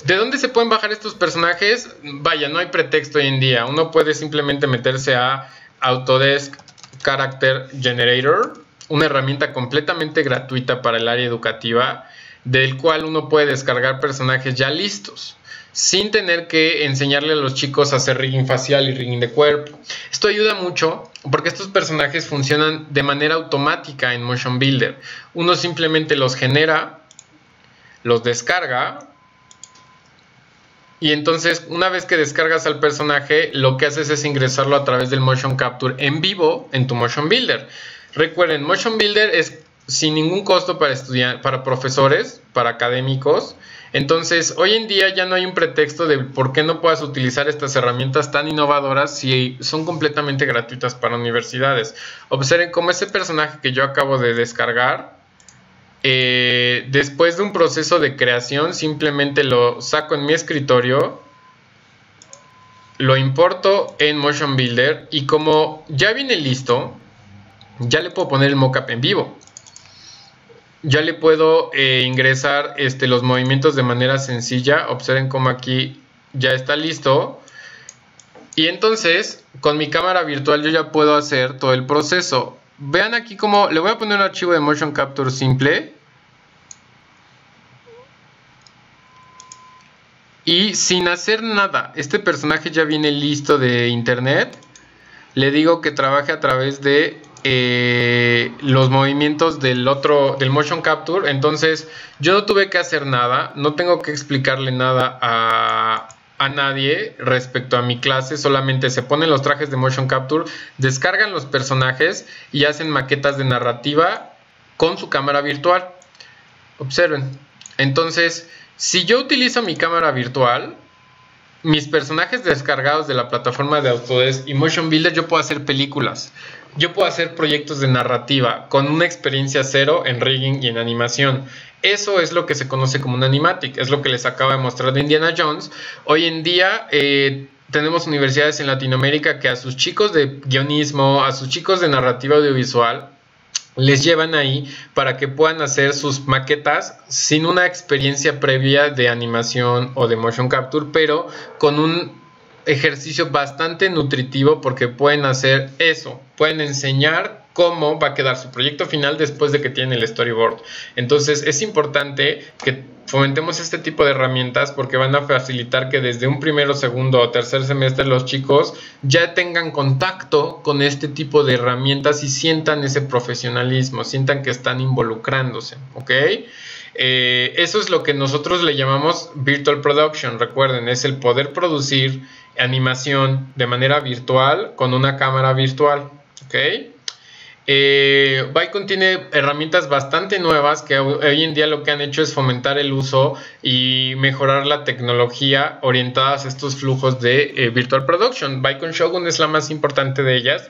¿De dónde se pueden bajar estos personajes? Vaya, no hay pretexto hoy en día. Uno puede simplemente meterse a Autodesk Character Generator, una herramienta completamente gratuita para el área educativa, del cual uno puede descargar personajes ya listos, sin tener que enseñarle a los chicos a hacer rigging facial y rigging de cuerpo. Esto ayuda mucho porque estos personajes funcionan de manera automática en Motion Builder. Uno simplemente los genera, los descarga, y entonces una vez que descargas al personaje, lo que haces es ingresarlo a través del Motion Capture en vivo en tu Motion Builder. Recuerden, Motion Builder es sin ningún costo para profesores, para académicos. Entonces, hoy en día ya no hay un pretexto de por qué no puedas utilizar estas herramientas tan innovadoras si son completamente gratuitas para universidades. Observen cómo ese personaje que yo acabo de descargar, después de un proceso de creación, simplemente lo saco en mi escritorio, lo importo en Motion Builder y como ya viene listo, ya le puedo poner el mockup en vivo. Ya le puedo ingresar los movimientos de manera sencilla. Observen cómo aquí ya está listo. Y entonces, con mi cámara virtual yo ya puedo hacer todo el proceso. Vean aquí cómo le voy a poner un archivo de Motion Capture simple. Y sin hacer nada, este personaje ya viene listo de internet. Le digo que trabaje a través de los movimientos del Motion Capture. Entonces yo no tuve que hacer nada, no tengo que explicarle nada a nadie respecto a mi clase. Solamente se ponen los trajes de Motion Capture, descargan los personajes y hacen maquetas de narrativa con su cámara virtual. Observen. Entonces, si yo utilizo mi cámara virtual, mis personajes descargados de la plataforma de Autodesk y Motion Builder, yo puedo hacer películas. Yo puedo hacer proyectos de narrativa con una experiencia cero en rigging y en animación. Eso es lo que se conoce como un animatic. Es lo que les acabo de mostrar de Indiana Jones. Hoy en día tenemos universidades en Latinoamérica que a sus chicos de guionismo, a sus chicos de narrativa audiovisual, les llevan ahí para que puedan hacer sus maquetas sin una experiencia previa de animación o de motion capture, pero con un ejercicio bastante nutritivo, porque pueden hacer eso, pueden enseñar cómo va a quedar su proyecto final después de que tienen el storyboard. Entonces es importante que fomentemos este tipo de herramientas, porque van a facilitar que desde un primero, segundo o tercer semestre los chicos ya tengan contacto con este tipo de herramientas y sientan ese profesionalismo, sientan que están involucrándose, ¿ok? Eso es lo que nosotros le llamamos Virtual Production. Recuerden, es el poder producir animación de manera virtual con una cámara virtual, ¿ok? Vicon tiene herramientas bastante nuevas que hoy en día lo que han hecho es fomentar el uso y mejorar la tecnología orientadas a estos flujos de Virtual Production. Vicon Shogun es la más importante de ellas.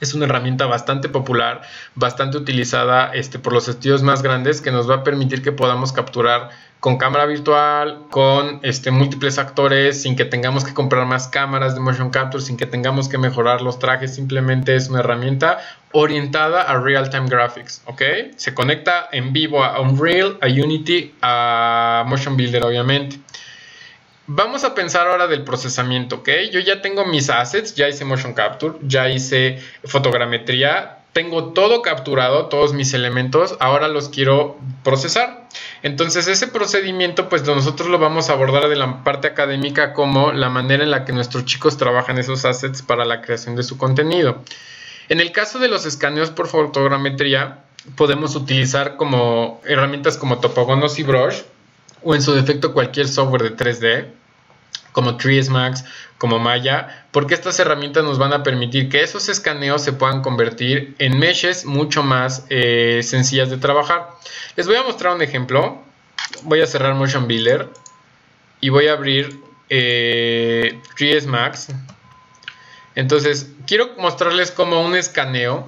Es una herramienta bastante popular, bastante utilizada por los estudios más grandes, que nos va a permitir que podamos capturar con cámara virtual, con múltiples actores, sin que tengamos que comprar más cámaras de motion capture, sin que tengamos que mejorar los trajes. Simplemente es una herramienta orientada a real-time graphics, ¿ok? Se conecta en vivo a Unreal, a Unity, a Motion Builder, obviamente. Vamos a pensar ahora del procesamiento, ¿ok? Yo ya tengo mis assets, ya hice motion capture, ya hice fotogrametría, tengo todo capturado, todos mis elementos, ahora los quiero procesar. Entonces ese procedimiento pues nosotros lo vamos a abordar de la parte académica como la manera en la que nuestros chicos trabajan esos assets para la creación de su contenido. En el caso de los escaneos por fotogrametría, podemos utilizar como herramientas como Topogon o ZBrush, o en su defecto cualquier software de 3D, como 3ds Max, como Maya, porque estas herramientas nos van a permitir que esos escaneos se puedan convertir en meshes mucho más sencillas de trabajar. Les voy a mostrar un ejemplo. Voy a cerrar Motion Builder y voy a abrir 3ds Max. Entonces, quiero mostrarles cómo un escaneo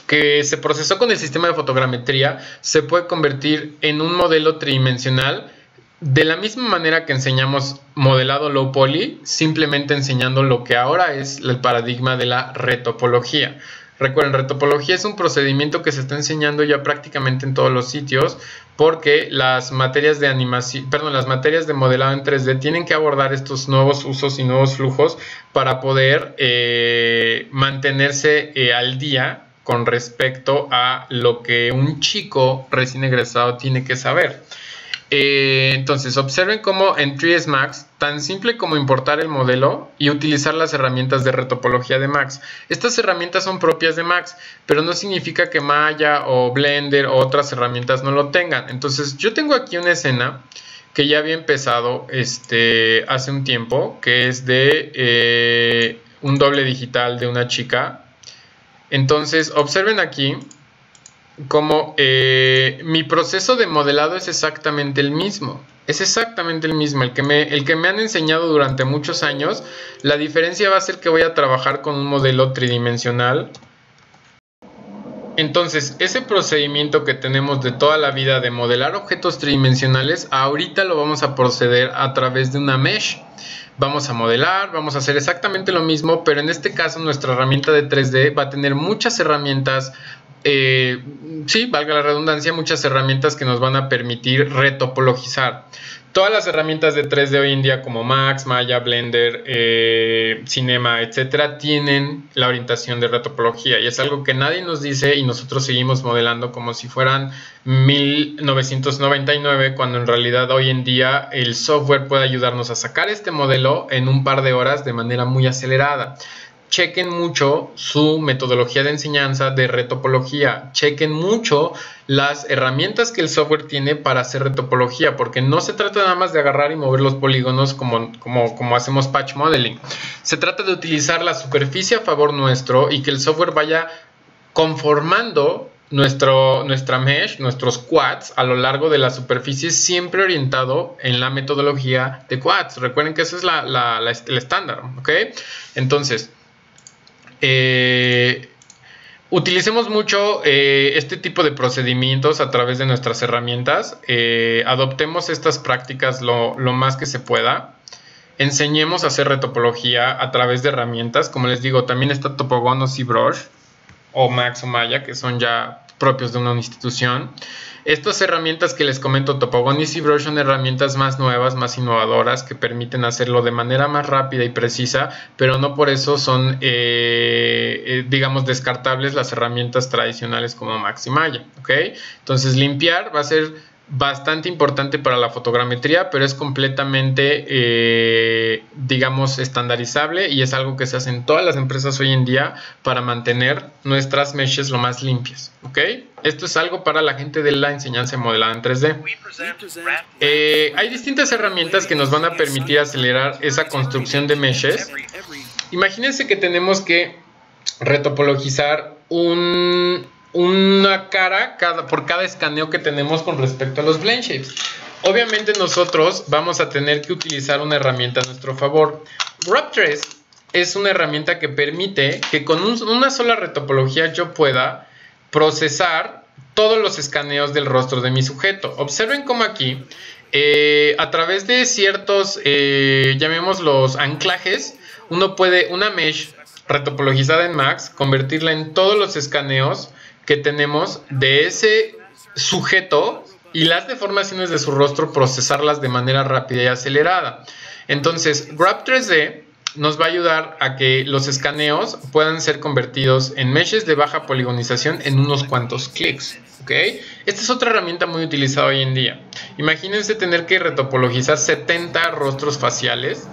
que se procesó con el sistema de fotogrametría se puede convertir en un modelo tridimensional de la misma manera que enseñamos modelado low poly, simplemente enseñando lo que ahora es el paradigma de la retopología. Recuerden, retopología es un procedimiento que se está enseñando ya prácticamente en todos los sitios, porque las materias de animación, las materias de modelado en 3D tienen que abordar estos nuevos usos y nuevos flujos para poder mantenerse al día con respecto a lo que un chico recién egresado tiene que saber. Entonces, observen cómo en 3ds Max, tan simple como importar el modelo y utilizar las herramientas de retopología de Max. Estas herramientas son propias de Max, pero no significa que Maya o Blender o otras herramientas no lo tengan. Entonces, yo tengo aquí una escena que ya había empezado hace un tiempo, que es de un doble digital de una chica. Entonces, observen aquí cómo mi proceso de modelado es exactamente el mismo. Es exactamente el mismo, el que me han enseñado durante muchos años. La diferencia va a ser que voy a trabajar con un modelo tridimensional. Entonces, ese procedimiento que tenemos de toda la vida de modelar objetos tridimensionales, ahorita lo vamos a proceder a través de una mesh. Vamos a modelar, vamos a hacer exactamente lo mismo, pero en este caso nuestra herramienta de 3D va a tener muchas herramientas, sí, valga la redundancia, muchas herramientas que nos van a permitir retopologizar. Todas las herramientas de 3D hoy en día como Max, Maya, Blender, Cinema, etcétera, tienen la orientación de retopología, y es algo que nadie nos dice y nosotros seguimos modelando como si fueran 1999, cuando en realidad hoy en día el software puede ayudarnos a sacar este modelo en un par de horas de manera muy acelerada. Chequen mucho su metodología de enseñanza de retopología. Chequen mucho las herramientas que el software tiene para hacer retopología, porque no se trata nada más de agarrar y mover los polígonos como hacemos patch modeling. Se trata de utilizar la superficie a favor nuestro y que el software vaya conformando nuestra mesh, nuestros quads a lo largo de la superficie, siempre orientado en la metodología de quads. Recuerden que eso es el estándar, ¿ok? Entonces, utilicemos mucho este tipo de procedimientos a través de nuestras herramientas. Adoptemos estas prácticas lo más que se pueda. Enseñemos a hacer retopología a través de herramientas. Como les digo, también está Topogon o ZBrush o Max o Maya, que son ya propios de una institución. Estas herramientas que les comento, Topogon y ZBrush, son herramientas más nuevas, más innovadoras, que permiten hacerlo de manera más rápida y precisa, pero no por eso son, digamos, descartables las herramientas tradicionales como Max y Maya, ¿ok? Entonces, limpiar va a ser bastante importante para la fotogrametría, pero es completamente, digamos, estandarizable, y es algo que se hace en todas las empresas hoy en día para mantener nuestras meshes lo más limpias, ¿ok? Esto es algo para la gente de la enseñanza modelada en 3D. Hay distintas herramientas que nos van a permitir acelerar esa construcción de meshes. Imagínense que tenemos que retopologizar una cara por cada escaneo que tenemos con respecto a los blend shapes. Obviamente nosotros vamos a tener que utilizar una herramienta a nuestro favor. Wrap3 es una herramienta que permite que con una sola retopología yo pueda procesar todos los escaneos del rostro de mi sujeto. Observen cómo aquí, a través de ciertos, llamémoslos anclajes, uno puede una mesh retopologizada en Max, convertirla en todos los escaneos que tenemos de ese sujeto, y las deformaciones de su rostro procesarlas de manera rápida y acelerada. Entonces, Wrap3D nos va a ayudar a que los escaneos puedan ser convertidos en meshes de baja poligonización en unos cuantos clics, ¿ok? Esta es otra herramienta muy utilizada hoy en día. Imagínense tener que retopologizar 70 rostros faciales.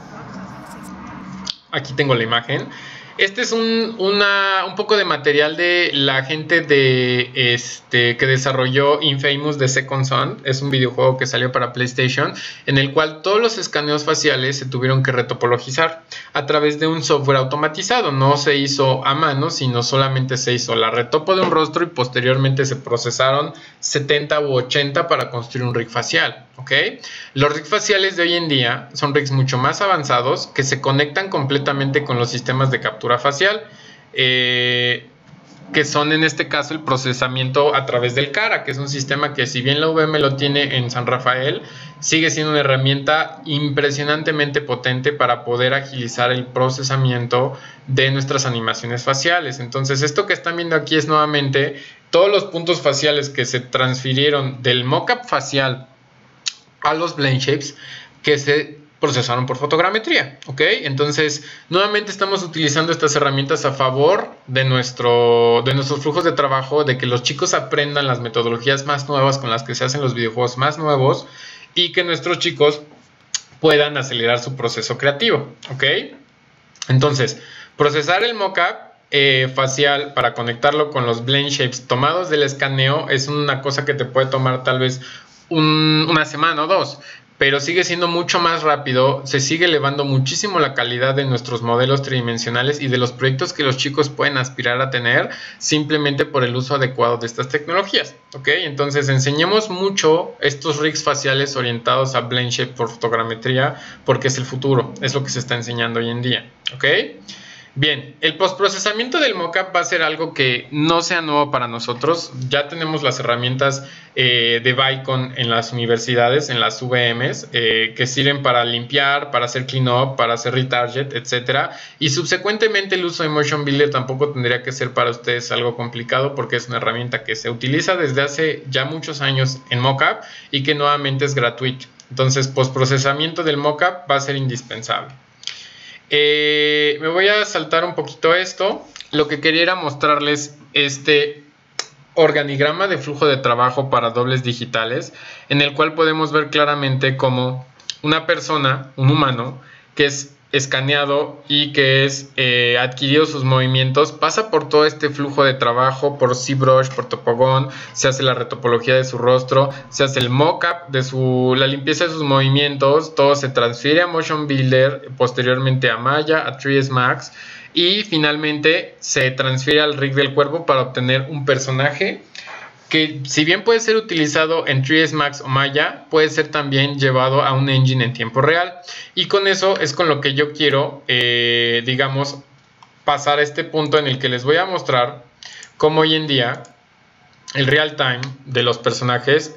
Aquí tengo la imagen. Este es un poco de material de la gente que desarrolló Infamous de Second Son. Es un videojuego que salió para PlayStation, en el cual todos los escaneos faciales se tuvieron que retopologizar a través de un software automatizado. No se hizo a mano, sino solamente se hizo la retopo de un rostro y posteriormente se procesaron 70 u 80 para construir un rig facial, ¿ok? Los rigs faciales de hoy en día son rigs mucho más avanzados que se conectan completamente con los sistemas de captura facial, que son en este caso el procesamiento a través del cara, que es un sistema que, si bien la UVM lo tiene en San Rafael, sigue siendo una herramienta impresionantemente potente para poder agilizar el procesamiento de nuestras animaciones faciales. Entonces, esto que están viendo aquí es nuevamente todos los puntos faciales que se transfirieron del mockup facial a los blend shapes que se procesaron por fotogrametría, ¿ok? Entonces, nuevamente estamos utilizando estas herramientas a favor de nuestros flujos de trabajo, de que los chicos aprendan las metodologías más nuevas con las que se hacen los videojuegos más nuevos, y que nuestros chicos puedan acelerar su proceso creativo, ¿ok? Entonces, procesar el mockup facial para conectarlo con los blend shapes tomados del escaneo es una cosa que te puede tomar tal vez una semana o dos, pero sigue siendo mucho más rápido. Se sigue elevando muchísimo la calidad de nuestros modelos tridimensionales y de los proyectos que los chicos pueden aspirar a tener simplemente por el uso adecuado de estas tecnologías, ¿ok? Entonces, enseñemos mucho estos rigs faciales orientados a blend shape por fotogrametría, porque es el futuro, es lo que se está enseñando hoy en día, ¿ok? Bien, el postprocesamiento del mockup va a ser algo que no sea nuevo para nosotros. Ya tenemos las herramientas de Vicon en las universidades, en las UVMs, que sirven para limpiar, para hacer cleanup, para hacer retarget, etc. Y subsecuentemente el uso de Motion Builder tampoco tendría que ser para ustedes algo complicado, porque es una herramienta que se utiliza desde hace ya muchos años en mockup y que nuevamente es gratuito. Entonces, postprocesamiento del mockup va a ser indispensable. Me voy a saltar un poquito esto. Lo que quería era mostrarles este organigrama de flujo de trabajo para dobles digitales, en el cual podemos ver claramente cómo una persona, un humano, que es escaneado y que es adquirido sus movimientos, pasa por todo este flujo de trabajo, por ZBrush, por Topogon, se hace la retopología de su rostro, se hace el mockup de la limpieza de sus movimientos, todo se transfiere a Motion Builder, posteriormente a Maya, a 3ds Max, y finalmente se transfiere al rig del cuerpo para obtener un personaje que, si bien puede ser utilizado en 3ds Max o Maya, puede ser también llevado a un engine en tiempo real. Y con eso es con lo que yo quiero, digamos, pasar a este punto en el que les voy a mostrar cómo hoy en día el real time de los personajes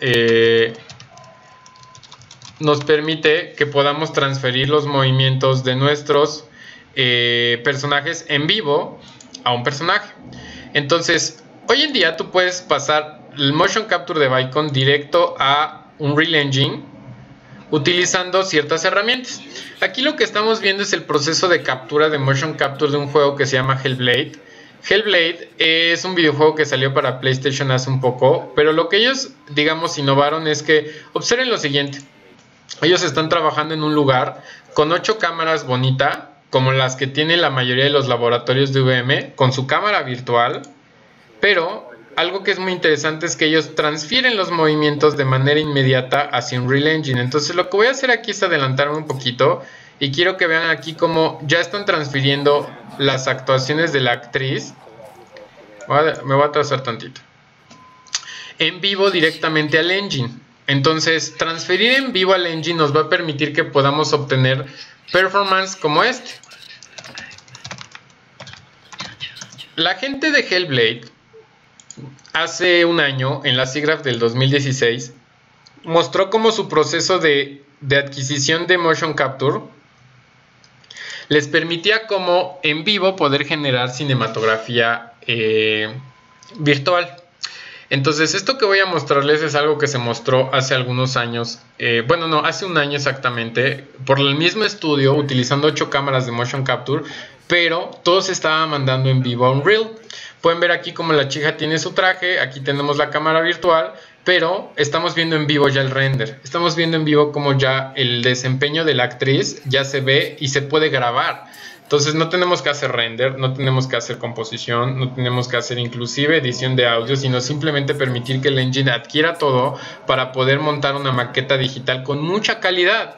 nos permite que podamos transferir los movimientos de nuestros personajes en vivo a un personaje. Entonces, hoy en día tú puedes pasar el motion capture de Vicon directo a Unreal Engine utilizando ciertas herramientas. Aquí lo que estamos viendo es el proceso de captura de motion capture de un juego que se llama Hellblade. Hellblade es un videojuego que salió para PlayStation hace un poco, pero lo que ellos, digamos, innovaron es que, observen lo siguiente. Ellos están trabajando en un lugar con 8 cámaras bonitas, como las que tienen la mayoría de los laboratorios de UVM, con su cámara virtual, pero algo que es muy interesante es que ellos transfieren los movimientos de manera inmediata hacia Unreal Engine. Entonces lo que voy a hacer aquí es adelantarme un poquito y quiero que vean aquí cómo ya están transfiriendo las actuaciones de la actriz. Me voy a atrasar tantito. En vivo directamente al engine. Entonces transferir en vivo al engine nos va a permitir que podamos obtener performance como este. La gente de Hellblade hace un año, en la SIGGRAPH del 2016, mostró cómo su proceso de adquisición de motion capture les permitía como en vivo poder generar cinematografía virtual. Entonces esto que voy a mostrarles es algo que se mostró hace algunos años, bueno no, hace un año exactamente, por el mismo estudio utilizando 8 cámaras de motion capture, pero todo se estaba mandando en vivo a Unreal. Pueden ver aquí como la chica tiene su traje, aquí tenemos la cámara virtual, pero estamos viendo en vivo ya el render. Estamos viendo en vivo como ya el desempeño de la actriz ya se ve y se puede grabar. Entonces no tenemos que hacer render, no tenemos que hacer composición, no tenemos que hacer inclusive edición de audio, sino simplemente permitir que el engine adquiera todo para poder montar una maqueta digital con mucha calidad.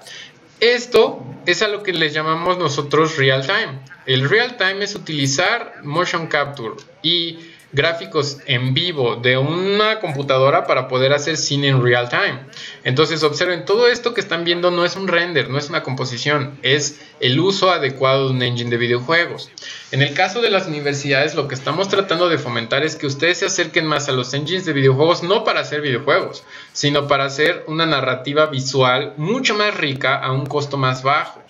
Esto es a lo que les llamamos nosotros real time. El real time es utilizar motion capture y gráficos en vivo de una computadora para poder hacer cine en real time. Entonces observen, todo esto que están viendo no es un render, no es una composición, es el uso adecuado de un engine de videojuegos. En el caso de las universidades, lo que estamos tratando de fomentar es que ustedes se acerquen más a los engines de videojuegos, no para hacer videojuegos, sino para hacer una narrativa visual mucho más rica a un costo más bajo.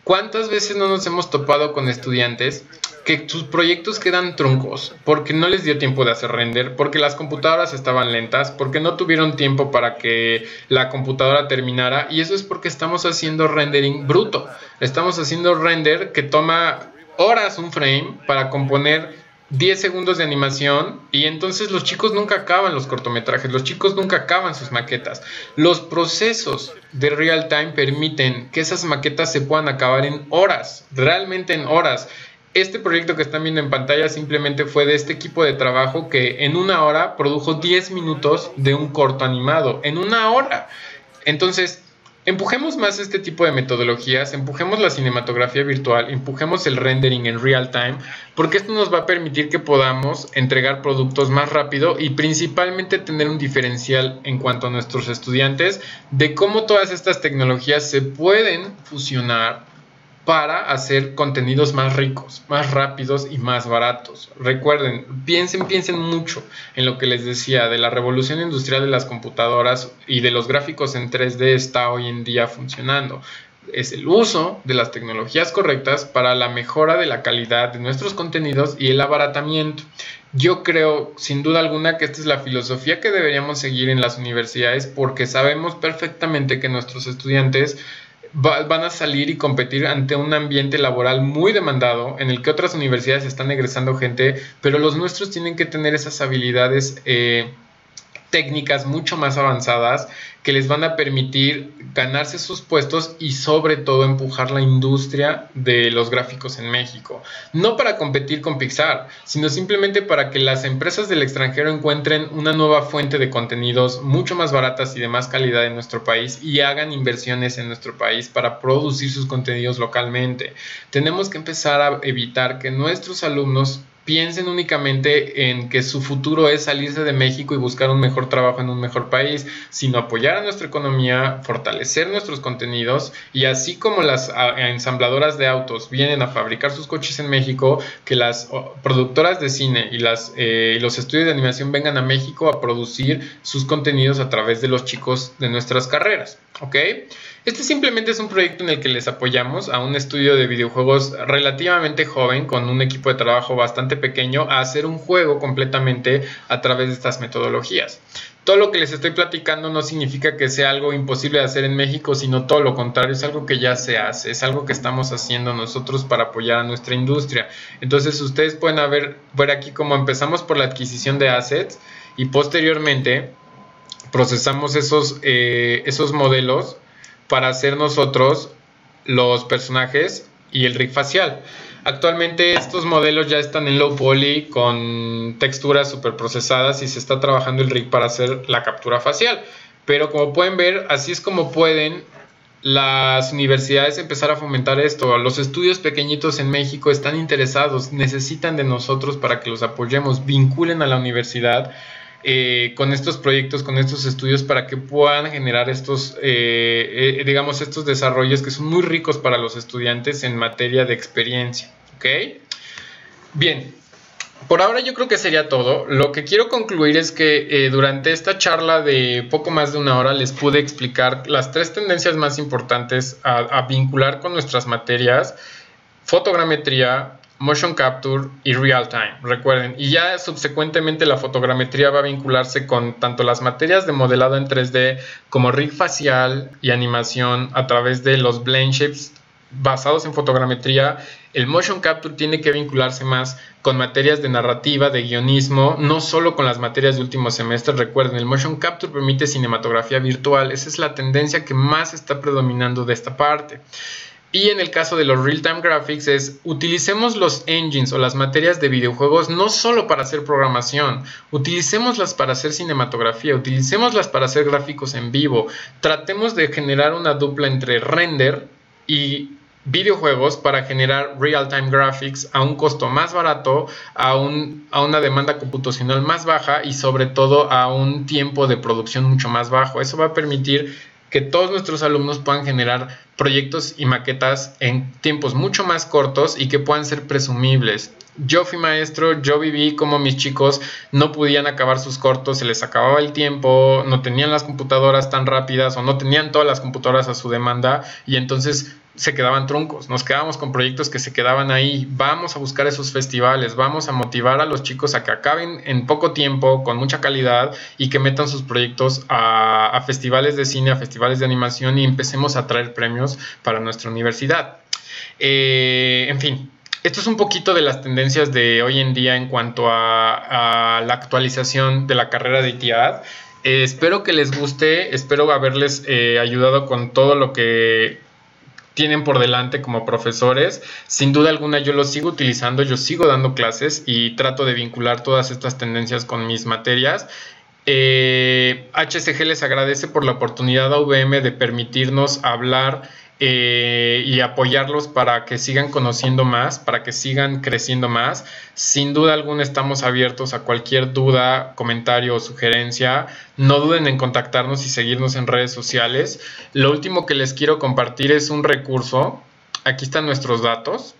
¿Cuántas veces no nos hemos topado con estudiantes que sus proyectos quedan truncos porque no les dio tiempo de hacer render, porque las computadoras estaban lentas, porque no tuvieron tiempo para que la computadora terminara? Y eso es porque estamos haciendo rendering bruto. Estamos haciendo render que toma horas un frame para componer 10 segundos de animación, y entonces los chicos nunca acaban los cortometrajes, los chicos nunca acaban sus maquetas. Los procesos de real time permiten que esas maquetas se puedan acabar en horas, realmente en horas. Este proyecto que están viendo en pantalla simplemente fue de este equipo de trabajo que en una hora produjo 10 minutos de un corto animado, en una hora. Entonces, empujemos más este tipo de metodologías, empujemos la cinematografía virtual, empujemos el rendering en real time, porque esto nos va a permitir que podamos entregar productos más rápido y principalmente tener un diferencial en cuanto a nuestros estudiantes de cómo todas estas tecnologías se pueden fusionar para hacer contenidos más ricos, más rápidos y más baratos. Recuerden, piensen mucho en lo que les decía de la revolución industrial de las computadoras y de los gráficos en 3D está hoy en día funcionando. Es el uso de las tecnologías correctas para la mejora de la calidad de nuestros contenidos y el abaratamiento. Yo creo, sin duda alguna, que esta es la filosofía que deberíamos seguir en las universidades, porque sabemos perfectamente que nuestros estudiantes van a salir y competir ante un ambiente laboral muy demandado en el que otras universidades están egresando gente, pero los nuestros tienen que tener esas habilidades técnicas mucho más avanzadas que les van a permitir ganarse sus puestos y sobre todo empujar la industria de los gráficos en México. No para competir con Pixar, sino simplemente para que las empresas del extranjero encuentren una nueva fuente de contenidos mucho más baratas y de más calidad en nuestro país y hagan inversiones en nuestro país para producir sus contenidos localmente. Tenemos que empezar a evitar que nuestros alumnos piensen únicamente en que su futuro es salirse de México y buscar un mejor trabajo en un mejor país, sino apoyar a nuestra economía, fortalecer nuestros contenidos y así como las ensambladoras de autos vienen a fabricar sus coches en México, que las productoras de cine y los estudios de animación vengan a México a producir sus contenidos a través de los chicos de nuestras carreras, ¿ok? Este simplemente es un proyecto en el que les apoyamos a un estudio de videojuegos relativamente joven con un equipo de trabajo bastante pequeño a hacer un juego completamente a través de estas metodologías. Todo lo que les estoy platicando no significa que sea algo imposible de hacer en México, sino todo lo contrario, es algo que ya se hace, es algo que estamos haciendo nosotros para apoyar a nuestra industria. Entonces ustedes pueden ver aquí cómo empezamos por la adquisición de assets y posteriormente procesamos esos modelos para hacer nosotros los personajes y el rig facial. Actualmente estos modelos ya están en low poly con texturas super procesadas y se está trabajando el rig para hacer la captura facial. Pero como pueden ver, así es como pueden las universidades empezar a fomentar esto. Los estudios pequeñitos en México están interesados, necesitan de nosotros para que los apoyemos, vinculen a la universidad con estos proyectos, con estos estudios para que puedan generar estos desarrollos que son muy ricos para los estudiantes en materia de experiencia, ¿ok? Bien, por ahora yo creo que sería todo. Lo que quiero concluir es que durante esta charla de poco más de una hora les pude explicar las 3 tendencias más importantes a vincular con nuestras materias: fotogrametría, motion capture y real time. Recuerden, y ya subsecuentemente la fotogrametría va a vincularse con tanto las materias de modelado en 3D como rig facial y animación a través de los blend shapes basados en fotogrametría. El motion capture tiene que vincularse más con materias de narrativa, de guionismo, no solo con las materias de último semestre. Recuerden, el motion capture permite cinematografía virtual. Esa es la tendencia que más está predominando de esta parte. Y en el caso de los real-time graphics es utilicemos los engines o las materias de videojuegos no solo para hacer programación, utilicémoslas para hacer cinematografía, utilicémoslas para hacer gráficos en vivo. Tratemos de generar una dupla entre render y videojuegos para generar real-time graphics a un costo más barato, a una demanda computacional más baja y sobre todo a un tiempo de producción mucho más bajo. Eso va a permitir que todos nuestros alumnos puedan generar proyectos y maquetas en tiempos mucho más cortos y que puedan ser presumibles. Yo fui maestro, yo viví como mis chicos no podían acabar sus cortos, se les acababa el tiempo, no tenían las computadoras tan rápidas o no tenían todas las computadoras a su demanda y entonces se quedaban truncos, nos quedábamos con proyectos que se quedaban ahí. Vamos a buscar esos festivales, vamos a motivar a los chicos a que acaben en poco tiempo, con mucha calidad y que metan sus proyectos a festivales de cine, a festivales de animación y empecemos a traer premios para nuestra universidad. En fin, esto es un poquito de las tendencias de hoy en día en cuanto a la actualización de la carrera de ITIAD. Espero que les guste, espero haberles ayudado con todo lo que tienen por delante como profesores. Sin duda alguna yo lo sigo utilizando, yo sigo dando clases y trato de vincular todas estas tendencias con mis materias. HCG les agradece por la oportunidad a UVM de permitirnos hablar y apoyarlos para que sigan conociendo más, para que sigan creciendo más. Sin duda alguna estamos abiertos a cualquier duda, comentario o sugerencia. No duden en contactarnos y seguirnos en redes sociales. Lo último que les quiero compartir es un recurso. Aquí están nuestros datos.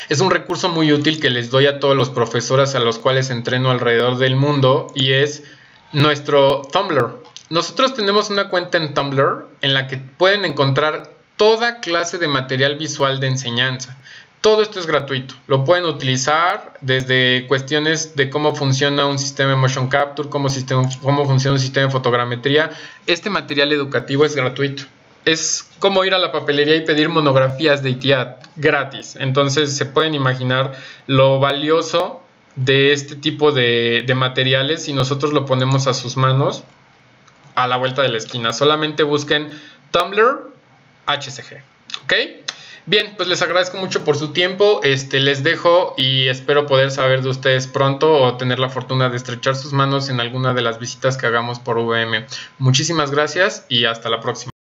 Es un recurso muy útil que les doy a todos los profesores a los cuales entreno alrededor del mundo y es nuestro Tumblr. Nosotros tenemos una cuenta en Tumblr en la que pueden encontrar toda clase de material visual de enseñanza. Todo esto es gratuito. Lo pueden utilizar desde cuestiones de cómo funciona un sistema de motion capture, cómo funciona un sistema de fotogrametría. Este material educativo es gratuito. Es como ir a la papelería y pedir monografías de ITIAD gratis. Entonces se pueden imaginar lo valioso de este tipo de materiales y nosotros lo ponemos a sus manos a la vuelta de la esquina. Solamente busquen Tumblr HCG. ¿Ok? Bien, pues les agradezco mucho por su tiempo. Les dejo y espero poder saber de ustedes pronto o tener la fortuna de estrechar sus manos en alguna de las visitas que hagamos por VM. Muchísimas gracias y hasta la próxima.